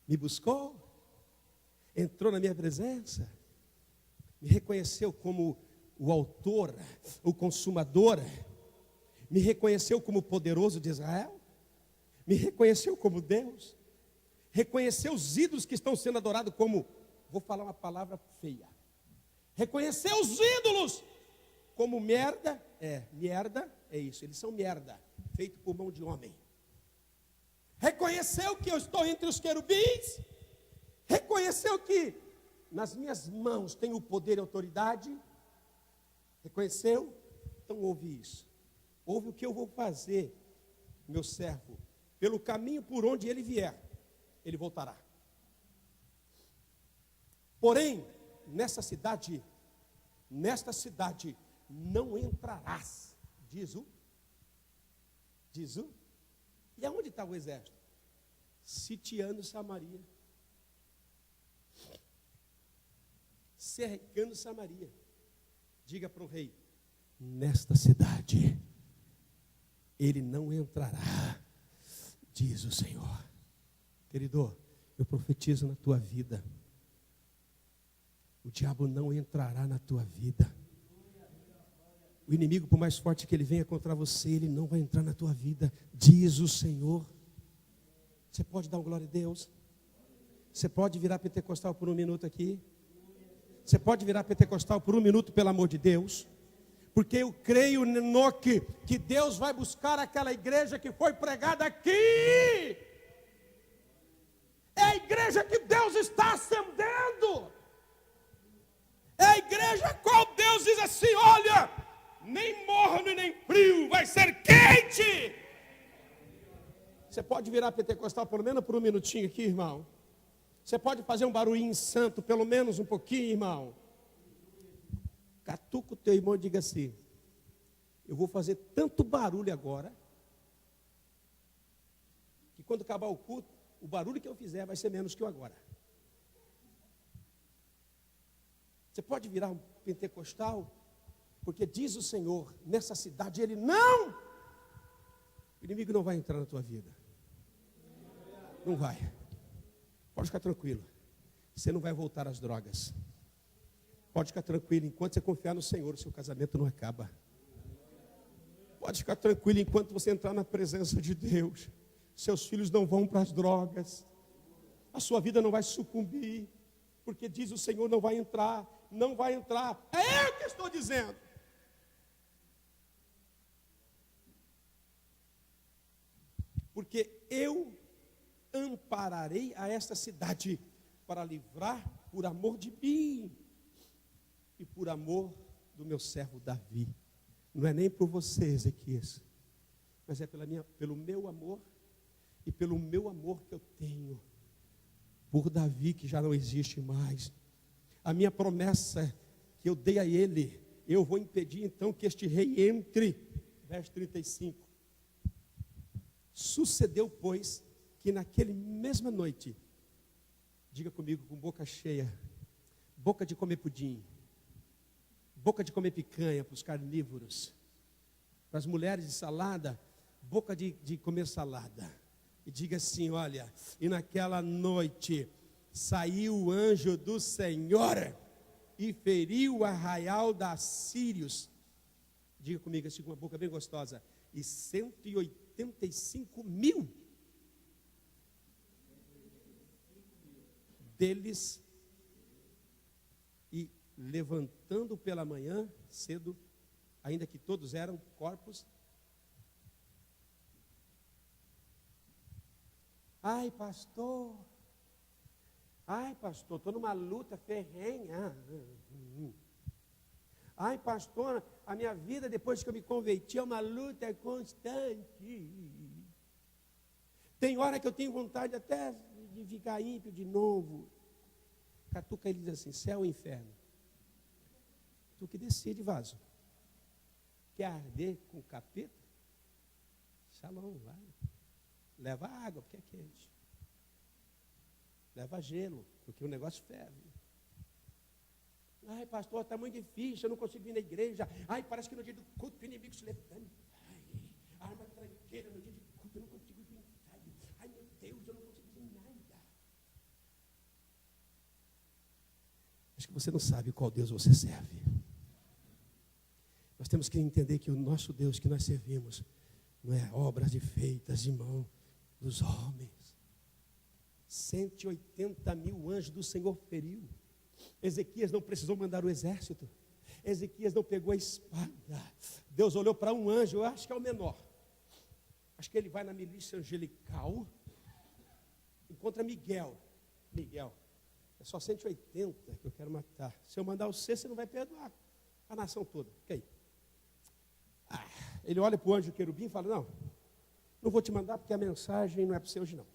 me buscou, entrou na minha presença, me reconheceu como o autor, o consumador, me reconheceu como poderoso de Israel, me reconheceu como Deus, reconheceu os ídolos que estão sendo adorados como, vou falar uma palavra feia, reconheceu os ídolos como merda é isso, eles são merda, feito por mão de homem. Reconheceu que eu estou entre os querubins, reconheceu que nas minhas mãos tem o poder e autoridade, reconheceu? Então ouve isso, ouve o que eu vou fazer, meu servo, pelo caminho por onde ele vier, ele voltará. Porém, nesta cidade não entrarás, diz o. E aonde está o exército? Sitiando Samaria, cercando Samaria. Diga para o rei: nesta cidade ele não entrará, diz o Senhor. Querido, eu profetizo na tua vida, o diabo não entrará na tua vida. O inimigo, por mais forte que ele venha contra você, ele não vai entrar na tua vida, diz o Senhor. Você pode dar uma glória a Deus? Você pode virar pentecostal por um minuto aqui? Você pode virar pentecostal por um minuto, pelo amor de Deus? Porque eu creio no que Deus vai buscar aquela igreja que foi pregada aqui. É a igreja que Deus está acendendo. É a igreja a qual Deus diz assim: olha, nem morno e nem frio, vai ser quente. Você pode virar pentecostal pelo menos por um minutinho aqui, irmão? Você pode fazer um barulhinho santo, pelo menos um pouquinho, irmão? Catuca o teu irmão e diga assim: eu vou fazer tanto barulho agora, que quando acabar o culto, o barulho que eu fizer vai ser menos que o agora. Você pode virar um pentecostal, porque diz o Senhor, nessa cidade ele não, o inimigo não vai entrar na tua vida. Não vai. Pode ficar tranquilo. Você não vai voltar às drogas. Pode ficar tranquilo, enquanto você confiar no Senhor, o seu casamento não acaba. Pode ficar tranquilo, enquanto você entrar na presença de Deus, seus filhos não vão para as drogas. A sua vida não vai sucumbir, porque diz o Senhor, não vai entrar, não vai entrar. É eu que estou dizendo. Porque eu ampararei a esta cidade para livrar por amor de mim e por amor do meu servo Davi. Não é nem por você, Ezequias, mas é pelo meu amor e pelo meu amor que eu tenho por Davi, que já não existe mais. A minha promessa que eu dei a ele, eu vou impedir então que este rei entre. Verso 35. Sucedeu, pois, que naquela mesma noite, diga comigo com boca cheia, boca de comer pudim, boca de comer picanha para os carnívoros, para as mulheres de salada, boca de comer salada. E diga assim: olha, e naquela noite saiu o anjo do Senhor e feriu o arraial da Sírios. Diga comigo assim com uma boca bem gostosa. E 185.000 deles, e levantando pela manhã cedo, ainda que todos eram corpos. Ai, pastor, estou numa luta ferrenha. Ai, pastor, a minha vida depois que eu me converti é uma luta constante. Tem hora que eu tenho vontade até de ficar ímpio de novo. Catuca, ele diz assim: céu ou inferno? Tu que decide, vaso. Quer arder com o capeta? Shalom, vai. Leva água, porque é quente. Leva gelo, porque o negócio ferve. Ai, pastor, está muito difícil, eu não consigo vir na igreja. Ai, parece que no dia do culto o inimigo se levanta. Ai, arma tranqueira no dia do culto, eu não consigo vir. Ai, meu Deus, eu não consigo vir nada. Acho que você não sabe qual Deus você serve. Nós temos que entender que o nosso Deus que nós servimos não é obras de feitas de mão dos homens. 180.000 anjos do Senhor feriu. Ezequias não precisou mandar o exército. Ezequias não pegou a espada. Deus olhou para um anjo, eu acho que é o menor. Acho que ele vai na milícia angelical, encontra Miguel. Miguel, é só 180 que eu quero matar. Se eu mandar você não vai perdoar a nação toda. Fica aí. Ele olha para o anjo querubim e fala: não vou te mandar porque a mensagem não é para você hoje não.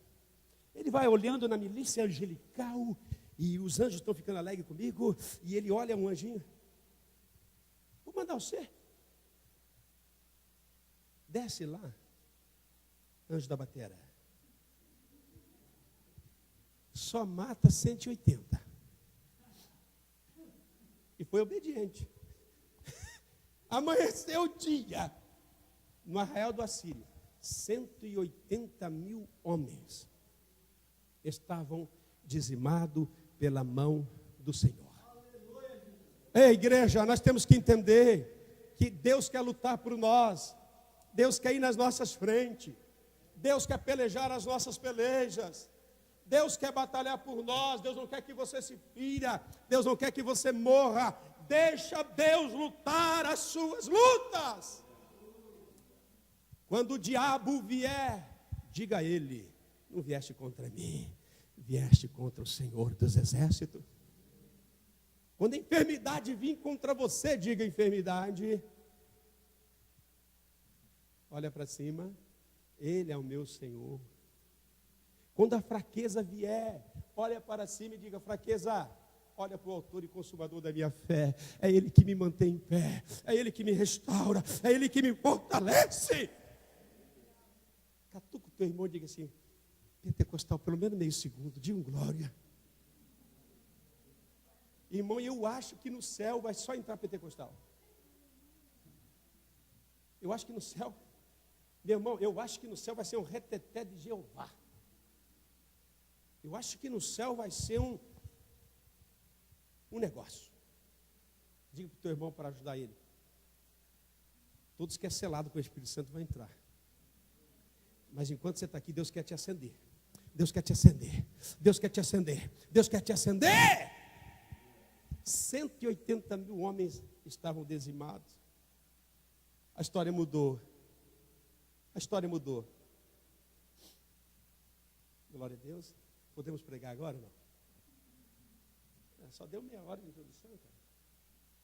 Ele vai olhando na milícia angelical e os anjos estão ficando alegres comigo, e ele olha um anjinho: vou mandar você. Desce lá, anjo da batera. Só mata 180. E foi obediente. Amanheceu o dia, no arraial do Assírio, 180.000 homens estavam dizimados pela mão do Senhor. Ei, igreja, nós temos que entender que Deus quer lutar por nós. Deus quer ir nas nossas frentes. Deus quer pelejar as nossas pelejas. Deus quer batalhar por nós. Deus não quer que você se fira. Deus não quer que você morra. Deixa Deus lutar as suas lutas. Quando o diabo vier, diga a ele: não vieste contra mim, vieste contra o Senhor dos Exércitos. Quando a enfermidade vir contra você, diga: enfermidade, olha para cima, Ele é o meu Senhor. Quando a fraqueza vier, olha para cima e diga: fraqueza, olha para o autor e consumador da minha fé. É Ele que me mantém em pé, é Ele que me restaura, é Ele que me fortalece. Catuca o teu irmão e diga assim: pentecostal, pelo menos meio segundo, diga um glória. Irmão, eu acho que no céu vai só entrar pentecostal. Eu acho que no céu, meu irmão, eu acho que no céu vai ser um reteté de Jeová. Eu acho que no céu vai ser um negócio. Diga para o teu irmão para ajudar ele. Todos que é selado com o Espírito Santo vão entrar. Mas enquanto você está aqui, Deus quer te acender. Deus quer te acender. Deus quer te acender. Deus quer te acender. 180 mil homens estavam dizimados. A história mudou. A história mudou. Glória a Deus. Podemos pregar agora ou não? Só deu meia hora de introdução, cara.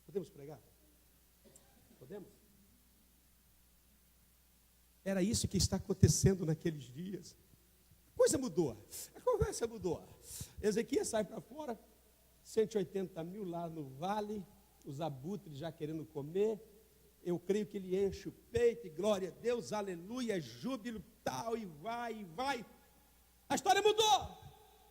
Podemos pregar? Podemos? Era isso que está acontecendo naqueles dias. A coisa mudou. A conversa mudou. Ezequias sai para fora. 180 mil lá no vale. Os abutres já querendo comer. Eu creio que ele enche o peito. E glória a Deus, aleluia, júbilo, tal. E vai. A história mudou.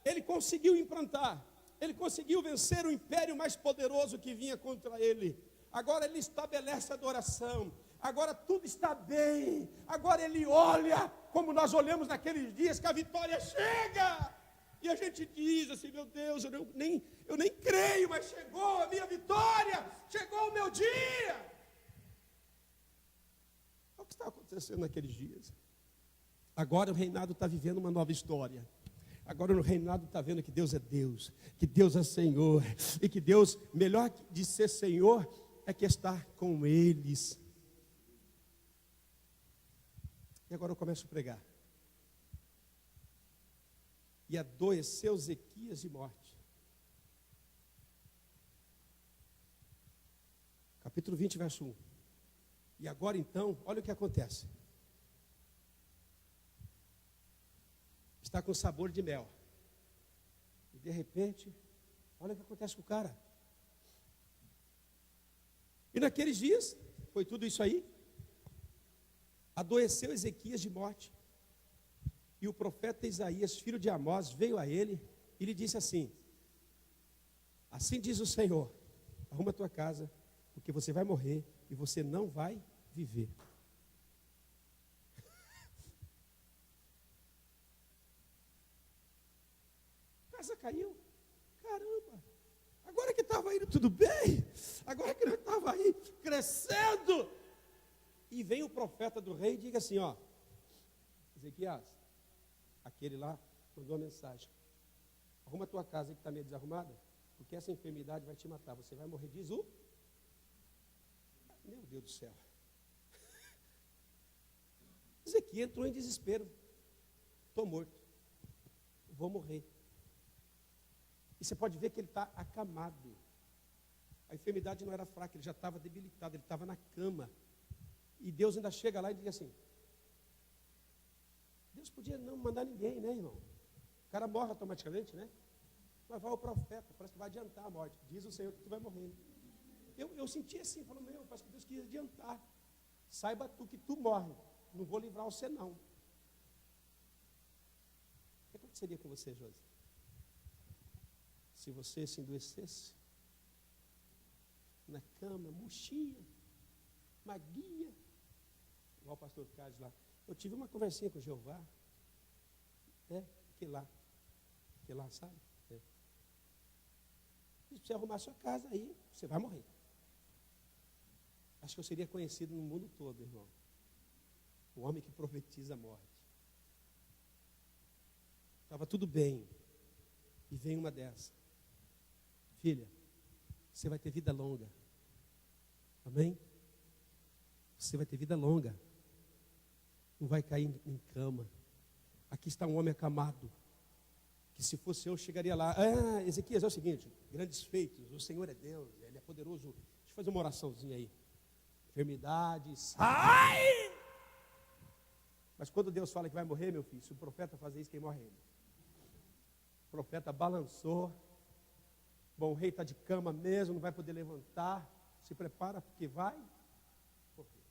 Ele conseguiu implantar. Ele conseguiu vencer o império mais poderoso que vinha contra ele. Agora ele estabelece a adoração. Agora tudo está bem. Agora ele olha como nós olhamos naqueles dias que a vitória chega. E a gente diz assim: meu Deus, eu nem creio, mas chegou a minha vitória. Chegou o meu dia. É o que está acontecendo naqueles dias. Agora o reinado está vivendo uma nova história. Agora o reinado está vendo que Deus é Deus, que Deus é Senhor, e que Deus, melhor de ser Senhor, é que está com eles. E agora eu começo a pregar. E adoeceu Ezequias de morte. Capítulo 20, verso 1. E agora então, olha o que acontece. Está com sabor de mel. E de repente, olha o que acontece com o cara. E naqueles dias, foi tudo isso aí. Adoeceu Ezequias de morte. E o profeta Isaías, filho de Amós, veio a ele e lhe disse assim: assim diz o Senhor, arruma a tua casa, porque você vai morrer e você não vai viver. A casa caiu. Caramba, agora que estava indo tudo bem, agora que nós estava aí crescendo. E vem o profeta do rei e diga assim: ó, Ezequias, aquele lá mandou uma mensagem: arruma a tua casa que está meio desarrumada, porque essa enfermidade vai te matar, você vai morrer. Diz o... Meu Deus do céu. Ezequias entrou em desespero. Estou morto, vou morrer. E você pode ver que ele está acamado. A enfermidade não era fraca, ele já estava debilitado, ele estava na cama. E Deus ainda chega lá e diz assim: Deus podia não mandar ninguém, né, irmão? O cara morre automaticamente, né? Mas vai o profeta, parece que vai adiantar a morte. Diz o Senhor que tu vai morrer. Eu senti assim, falando: meu, parece que Deus quis adiantar. Saiba tu que tu morre, não vou livrar você não. O que aconteceria com você, Josi? Se você se endoecesse na cama, murchinha, maguia, igual o pastor Carlos lá. Eu tive uma conversinha com o Jeová, que lá, sabe? Se você arrumar a sua casa, aí você vai morrer. Acho que eu seria conhecido no mundo todo, irmão. O homem que profetiza a morte. Estava tudo bem. E vem uma dessa. Filha, você vai ter vida longa. Amém? Você vai ter vida longa. Não vai cair em cama. Aqui está um homem acamado. Que se fosse eu, chegaria lá. Ezequias, é o seguinte, grandes feitos, o Senhor é Deus, Ele é poderoso. Deixa eu fazer uma oraçãozinha aí. Enfermidade, sai! Mas quando Deus fala que vai morrer, meu filho, se o profeta fazer isso, quem morre é ele. O profeta balançou. Bom, o rei está de cama mesmo, não vai poder levantar. Se prepara, porque vai morrer.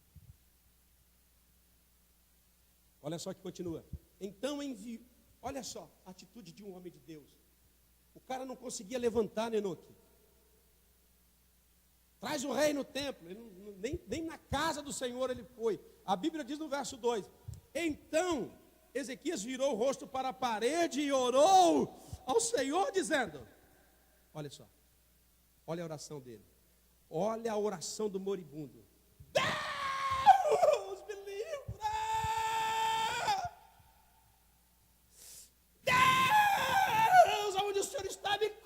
Olha só que continua. Então enviou. Olha só a atitude de um homem de Deus. O cara não conseguia levantar, né, Enoque? Traz o rei no templo. Nem na casa do Senhor ele foi. A Bíblia diz no verso 2. Então Ezequias virou o rosto para a parede e orou ao Senhor, dizendo: olha só. Olha a oração dele. Olha a oração do moribundo. Deus me livra! Deus, aonde o Senhor está, me cura!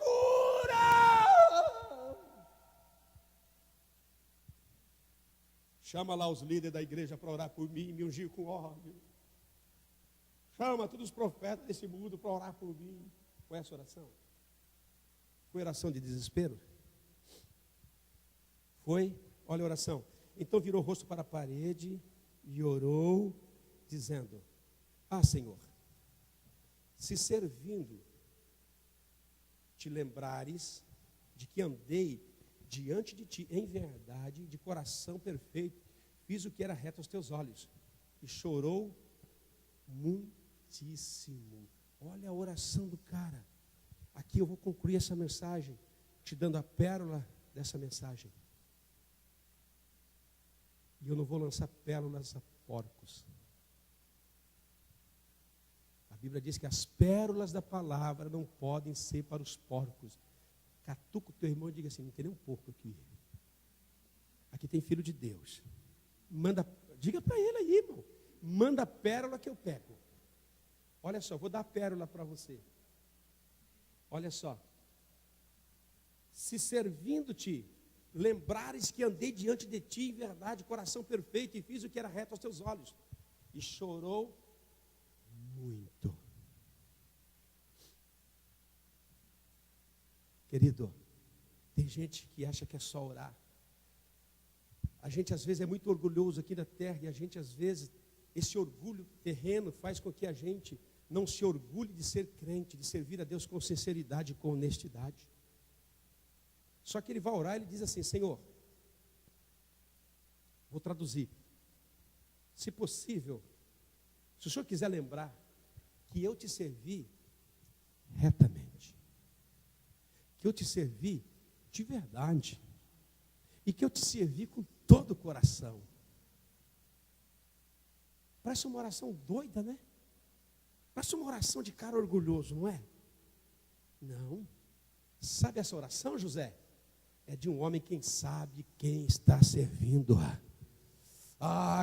Chama lá os líderes da igreja para orar por mim, me ungir com óleo. Chama todos os profetas desse mundo para orar por mim. Foi essa oração? Foi oração de desespero? Foi? Olha a oração. Então virou o rosto para a parede e orou, dizendo: Senhor, se servindo te lembrares de que andei diante de ti em verdade, de coração perfeito, fiz o que era reto aos teus olhos. E chorou muitíssimo. Olha a oração do cara. Aqui eu vou concluir essa mensagem, te dando a pérola dessa mensagem. E eu não vou lançar pérolas a porcos. A Bíblia diz que as pérolas da palavra não podem ser para os porcos. Catuca o teu irmão e diga assim: não tem nem um porco aqui. Aqui tem filho de Deus. Diga para ele aí, irmão. Manda a pérola que eu pego. Olha só, vou dar a pérola para você. Olha só. Se servindo-te, lembrares que andei diante de ti em verdade, coração perfeito, e fiz o que era reto aos teus olhos. E chorou muito. Querido, tem gente que acha que é só orar. A gente às vezes é muito orgulhoso aqui na terra, e a gente às vezes, esse orgulho terreno faz com que a gente não se orgulhe de ser crente, de servir a Deus com sinceridade e com honestidade. Só que ele vai orar e ele diz assim: Senhor, vou traduzir, se possível, se o Senhor quiser lembrar que eu te servi retamente, que eu te servi de verdade, e que eu te servi com todo o coração. Parece uma oração doida, né? Parece uma oração de cara orgulhoso, não é? Não. Sabe essa oração, José? É de um homem quem sabe quem está servindo.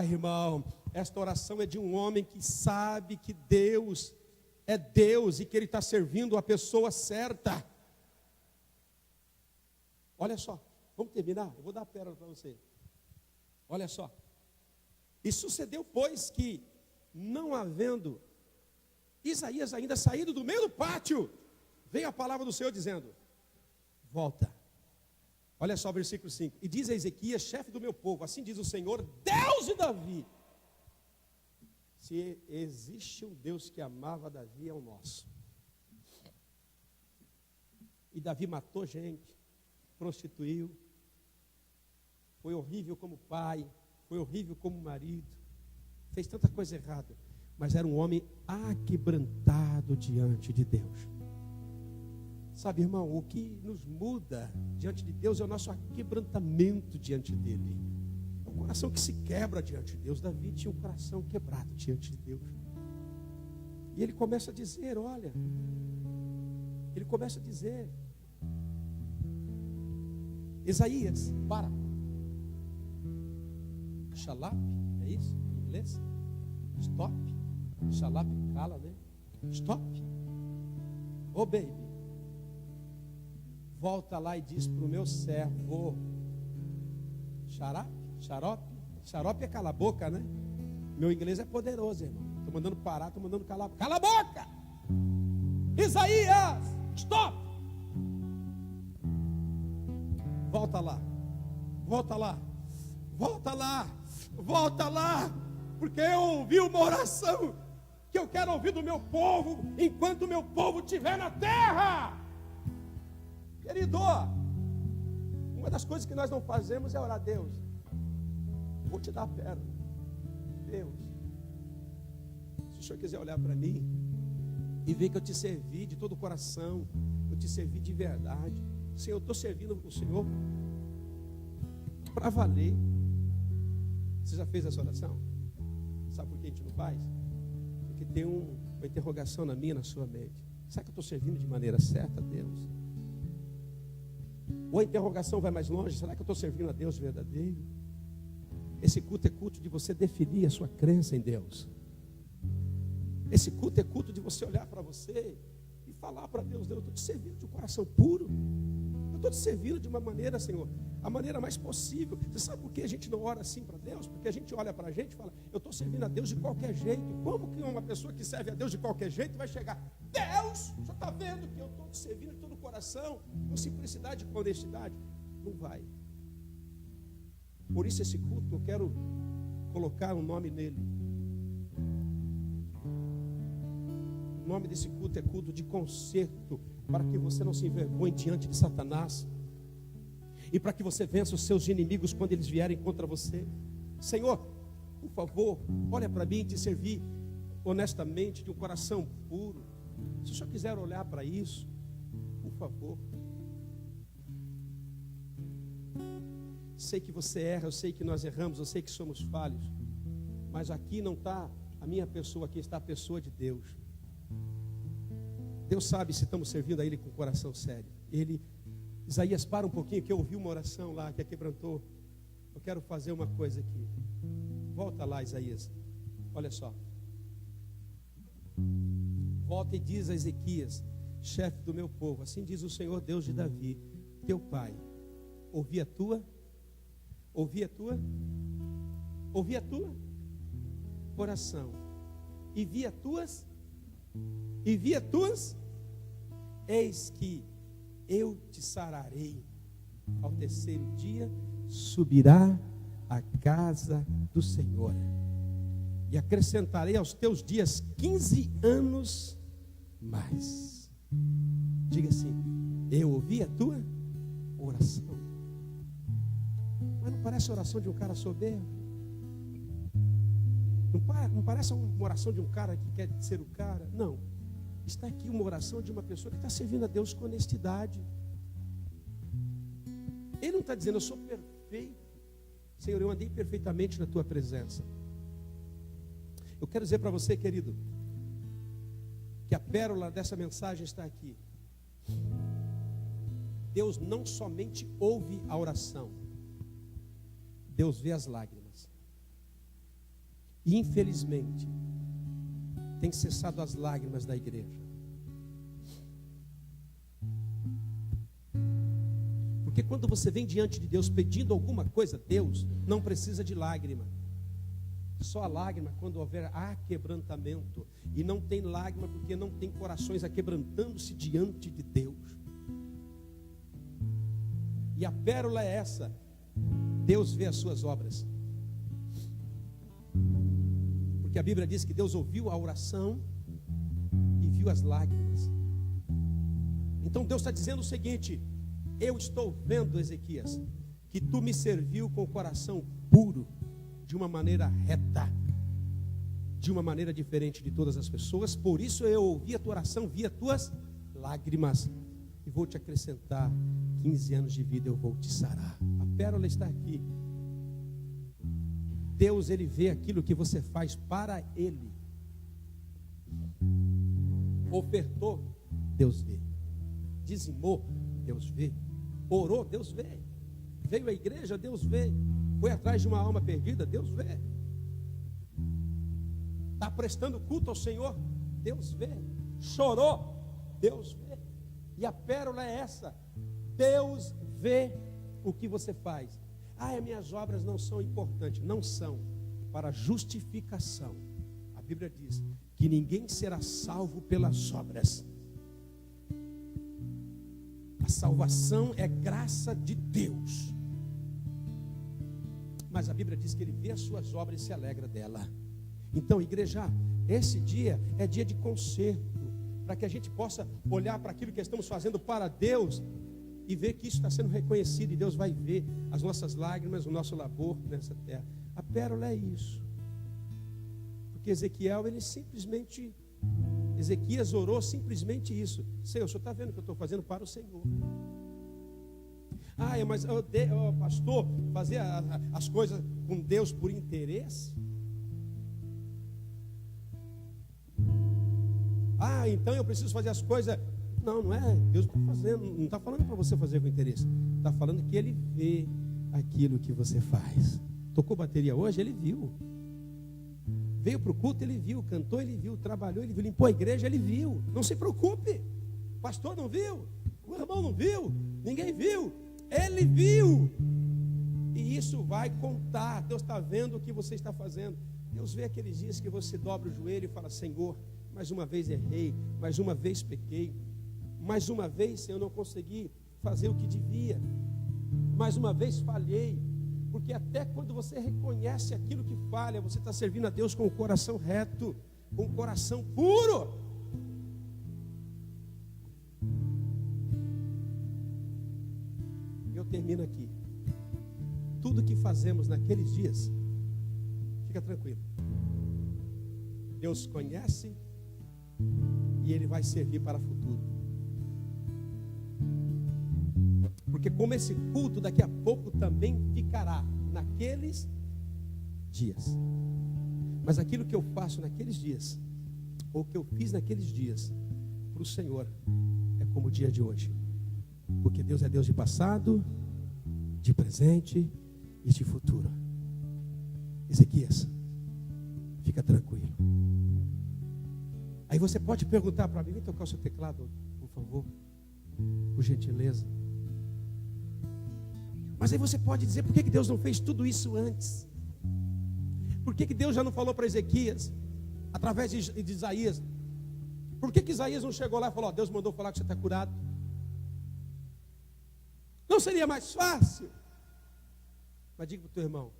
Irmão, esta oração é de um homem que sabe que Deus é Deus e que ele está servindo a pessoa certa. Olha só, vamos terminar? Eu vou dar a pérola para você. Olha só. E sucedeu, pois, que não havendo Isaías ainda saído do meio do pátio, veio a palavra do Senhor dizendo: volta. Olha só o versículo 5. E diz a Ezequias, chefe do meu povo: assim diz o Senhor, Deus de Davi. Se existe um Deus que amava Davi, é o nosso. E Davi matou gente, prostituiu, foi horrível como pai, foi horrível como marido, fez tanta coisa errada, mas era um homem aquebrantado diante de Deus. Sabe, irmão, o que nos muda diante de Deus é o nosso aquebrantamento diante dele. É um coração que se quebra diante de Deus. Davi tinha um coração quebrado diante de Deus. E ele começa a dizer, olha, Isaías, para. Shalap, é isso em inglês? Stop. Shalap, cala, né? Stop. Ô baby, volta lá e diz para o meu servo, xarope é cala a boca, né? Meu inglês é poderoso, irmão. Estou mandando parar, estou mandando calar. Cala a boca! Isaías, stop! Volta lá, volta lá, volta lá, volta lá, porque eu ouvi uma oração que eu quero ouvir do meu povo enquanto o meu povo estiver na terra. Querido, uma das coisas que nós não fazemos é orar a Deus. Vou te dar a pérola. Deus, se o Senhor quiser olhar para mim e ver que eu te servi de todo o coração, eu te servi de verdade, Senhor, eu estou servindo o Senhor para valer. Você já fez essa oração? Sabe por que a gente não faz? Porque tem uma interrogação na minha e na sua mente. Será que eu estou servindo de maneira certa a Deus? Ou a interrogação vai mais longe, será que eu estou servindo a Deus verdadeiro? Esse culto é culto de você definir a sua crença em Deus. Esse culto é culto de você olhar para você e falar para Deus: Deus, eu estou te servindo de um coração puro. Eu estou te servindo de uma maneira, Senhor, a maneira mais possível. Você sabe por que a gente não ora assim para Deus? Porque a gente olha para a gente e fala: eu estou servindo a Deus de qualquer jeito. Como que uma pessoa que serve a Deus de qualquer jeito vai chegar? Deus, o senhor está vendo que eu estou te servindo de todo o coração, com simplicidade e com honestidade? Não vai. Por isso esse culto eu quero colocar um nome nele. O nome desse culto é culto de conserto, para que você não se envergonhe diante de Satanás e para que você vença os seus inimigos quando eles vierem contra você. Senhor, por favor, olha para mim e te servir honestamente, de um coração puro. Se o Senhor quiser olhar para isso, por favor. Sei que você erra, eu sei que nós erramos, eu sei que somos falhos, mas aqui não está a minha pessoa, aqui está a pessoa de Deus. Deus sabe se estamos servindo a Ele com o coração sério. Isaías, para um pouquinho, que eu ouvi uma oração lá que quebrantou. Eu quero fazer uma coisa aqui. Volta lá, Isaías. Olha só. Volta e diz a Ezequias, chefe do meu povo: assim diz o Senhor Deus de Davi, teu pai, ouvi a tua oração, e vi as tuas, eis que eu te sararei, ao terceiro dia subirá a casa do Senhor, e acrescentarei aos teus dias 15 anos mais. Diga assim: eu ouvi a tua oração. Mas não parece a oração de um cara soberbo? Não parece uma oração de um cara que quer ser o cara? Não. Está aqui uma oração de uma pessoa que está servindo a Deus com honestidade. Ele não está dizendo: eu sou perfeito. Senhor, eu andei perfeitamente na tua presença. Eu quero dizer para você, querido, que a pérola dessa mensagem está aqui. Deus não somente ouve a oração, Deus vê as lágrimas. E infelizmente tem cessado as lágrimas da igreja. Porque quando você vem diante de Deus pedindo alguma coisa, Deus não precisa de lágrima. Só a lágrima quando houver aquebrantamento. E não tem lágrima porque não tem corações aquebrantando-se diante de Deus. E a pérola é essa: Deus vê as suas obras. Porque a Bíblia diz que Deus ouviu a oração e viu as lágrimas. Então Deus está dizendo o seguinte: eu estou vendo, Ezequias, que tu me serviu com o coração puro, de uma maneira reta, de uma maneira diferente de todas as pessoas. Por isso eu ouvi a tua oração, vi as tuas lágrimas, e vou te acrescentar 15 anos de vida, eu vou te sarar. A pérola está aqui. Deus, Ele vê aquilo que você faz para Ele. Ofertou, Deus vê. Dizimou, Deus vê. Orou, Deus vê. Veio à igreja, Deus vê. Foi atrás de uma alma perdida, Deus vê. Está prestando culto ao Senhor, Deus vê. Chorou, Deus vê. E a pérola é essa: Deus vê o que você faz. As minhas obras não são importantes. Não são. Para justificação, a Bíblia diz que ninguém será salvo pelas obras. A salvação é graça de Deus. Mas a Bíblia diz que Ele vê as suas obras e se alegra dela. Então, igreja, esse dia é dia de conserto, para que a gente possa olhar para aquilo que estamos fazendo para Deus e ver que isso está sendo reconhecido, e Deus vai ver as nossas lágrimas, o nosso labor nessa terra. A pérola é isso. Porque Ezequias orou simplesmente isso: Senhor, o Senhor está vendo o que eu estou fazendo para o Senhor. Mas pastor, fazer as coisas com Deus por interesse? Então eu preciso fazer as coisas. Não é. Deus está fazendo, não está falando para você fazer com interesse. Está falando que Ele vê aquilo que você faz. Tocou bateria hoje, Ele viu. Veio para o culto, Ele viu. Cantou, Ele viu. Trabalhou, Ele viu. Limpou a igreja, Ele viu. Não se preocupe. O pastor não viu. O irmão não viu. Ninguém viu. Ele viu. E isso vai contar. Deus está vendo o que você está fazendo. Deus vê aqueles dias que você dobra o joelho e fala: Senhor, mais uma vez errei, mais uma vez pequei, mais uma vez, Senhor, não consegui fazer o que devia, mais uma vez falhei. Porque até quando você reconhece aquilo que falha, você está servindo a Deus com o coração reto, com o coração puro. Eu termino aqui. Tudo que fazemos naqueles dias, fica tranquilo, Deus conhece e Ele vai servir para o futuro. Porque como esse culto daqui a pouco também ficará naqueles dias. Mas aquilo que eu faço naqueles dias, ou que eu fiz naqueles dias, para o Senhor, é como o dia de hoje. Porque Deus é Deus de passado, de presente e de futuro. Ezequias, fica tranquilo. Aí você pode perguntar para mim: vem tocar o seu teclado, por favor, por gentileza. Mas aí você pode dizer: por que Deus não fez tudo isso antes? Por que Deus já não falou para Ezequias, através de Isaías? Por que Isaías não chegou lá e falou: Deus mandou falar que você está curado? Não seria mais fácil? Mas diga para o teu irmão: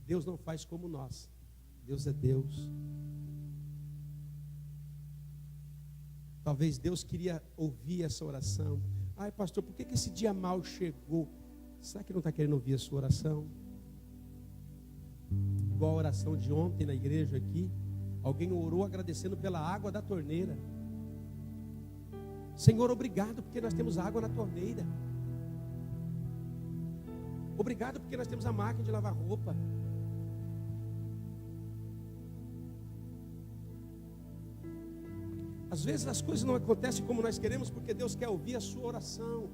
Deus não faz como nós. Deus é Deus. Talvez Deus queria ouvir essa oração. Pastor, por que esse dia mal chegou? Será que não está querendo ouvir a sua oração? Igual a oração de ontem na igreja aqui. Alguém orou agradecendo pela água da torneira. Senhor, obrigado porque nós temos água na torneira. Obrigado porque nós temos a máquina de lavar roupa. Às vezes as coisas não acontecem como nós queremos, porque Deus quer ouvir a sua oração.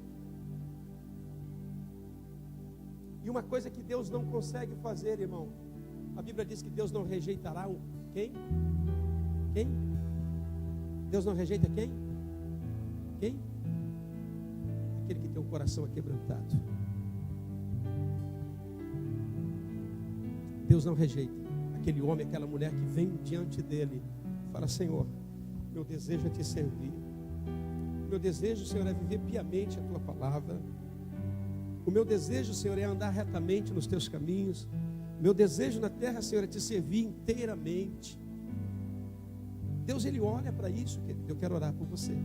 E uma coisa que Deus não consegue fazer, irmão, a Bíblia diz que Deus não rejeitará quem? Quem? Deus não rejeita quem? Quem? Aquele que tem o coração aquebrantado. Deus não rejeita aquele homem, aquela mulher que vem diante dele, fala: Senhor, meu desejo é te servir. Meu desejo, Senhor, é viver piamente a tua palavra. O meu desejo, Senhor, é andar retamente nos teus caminhos. Meu desejo na terra, Senhor, é te servir inteiramente. Deus, Ele olha para isso, querido. Eu quero orar por você.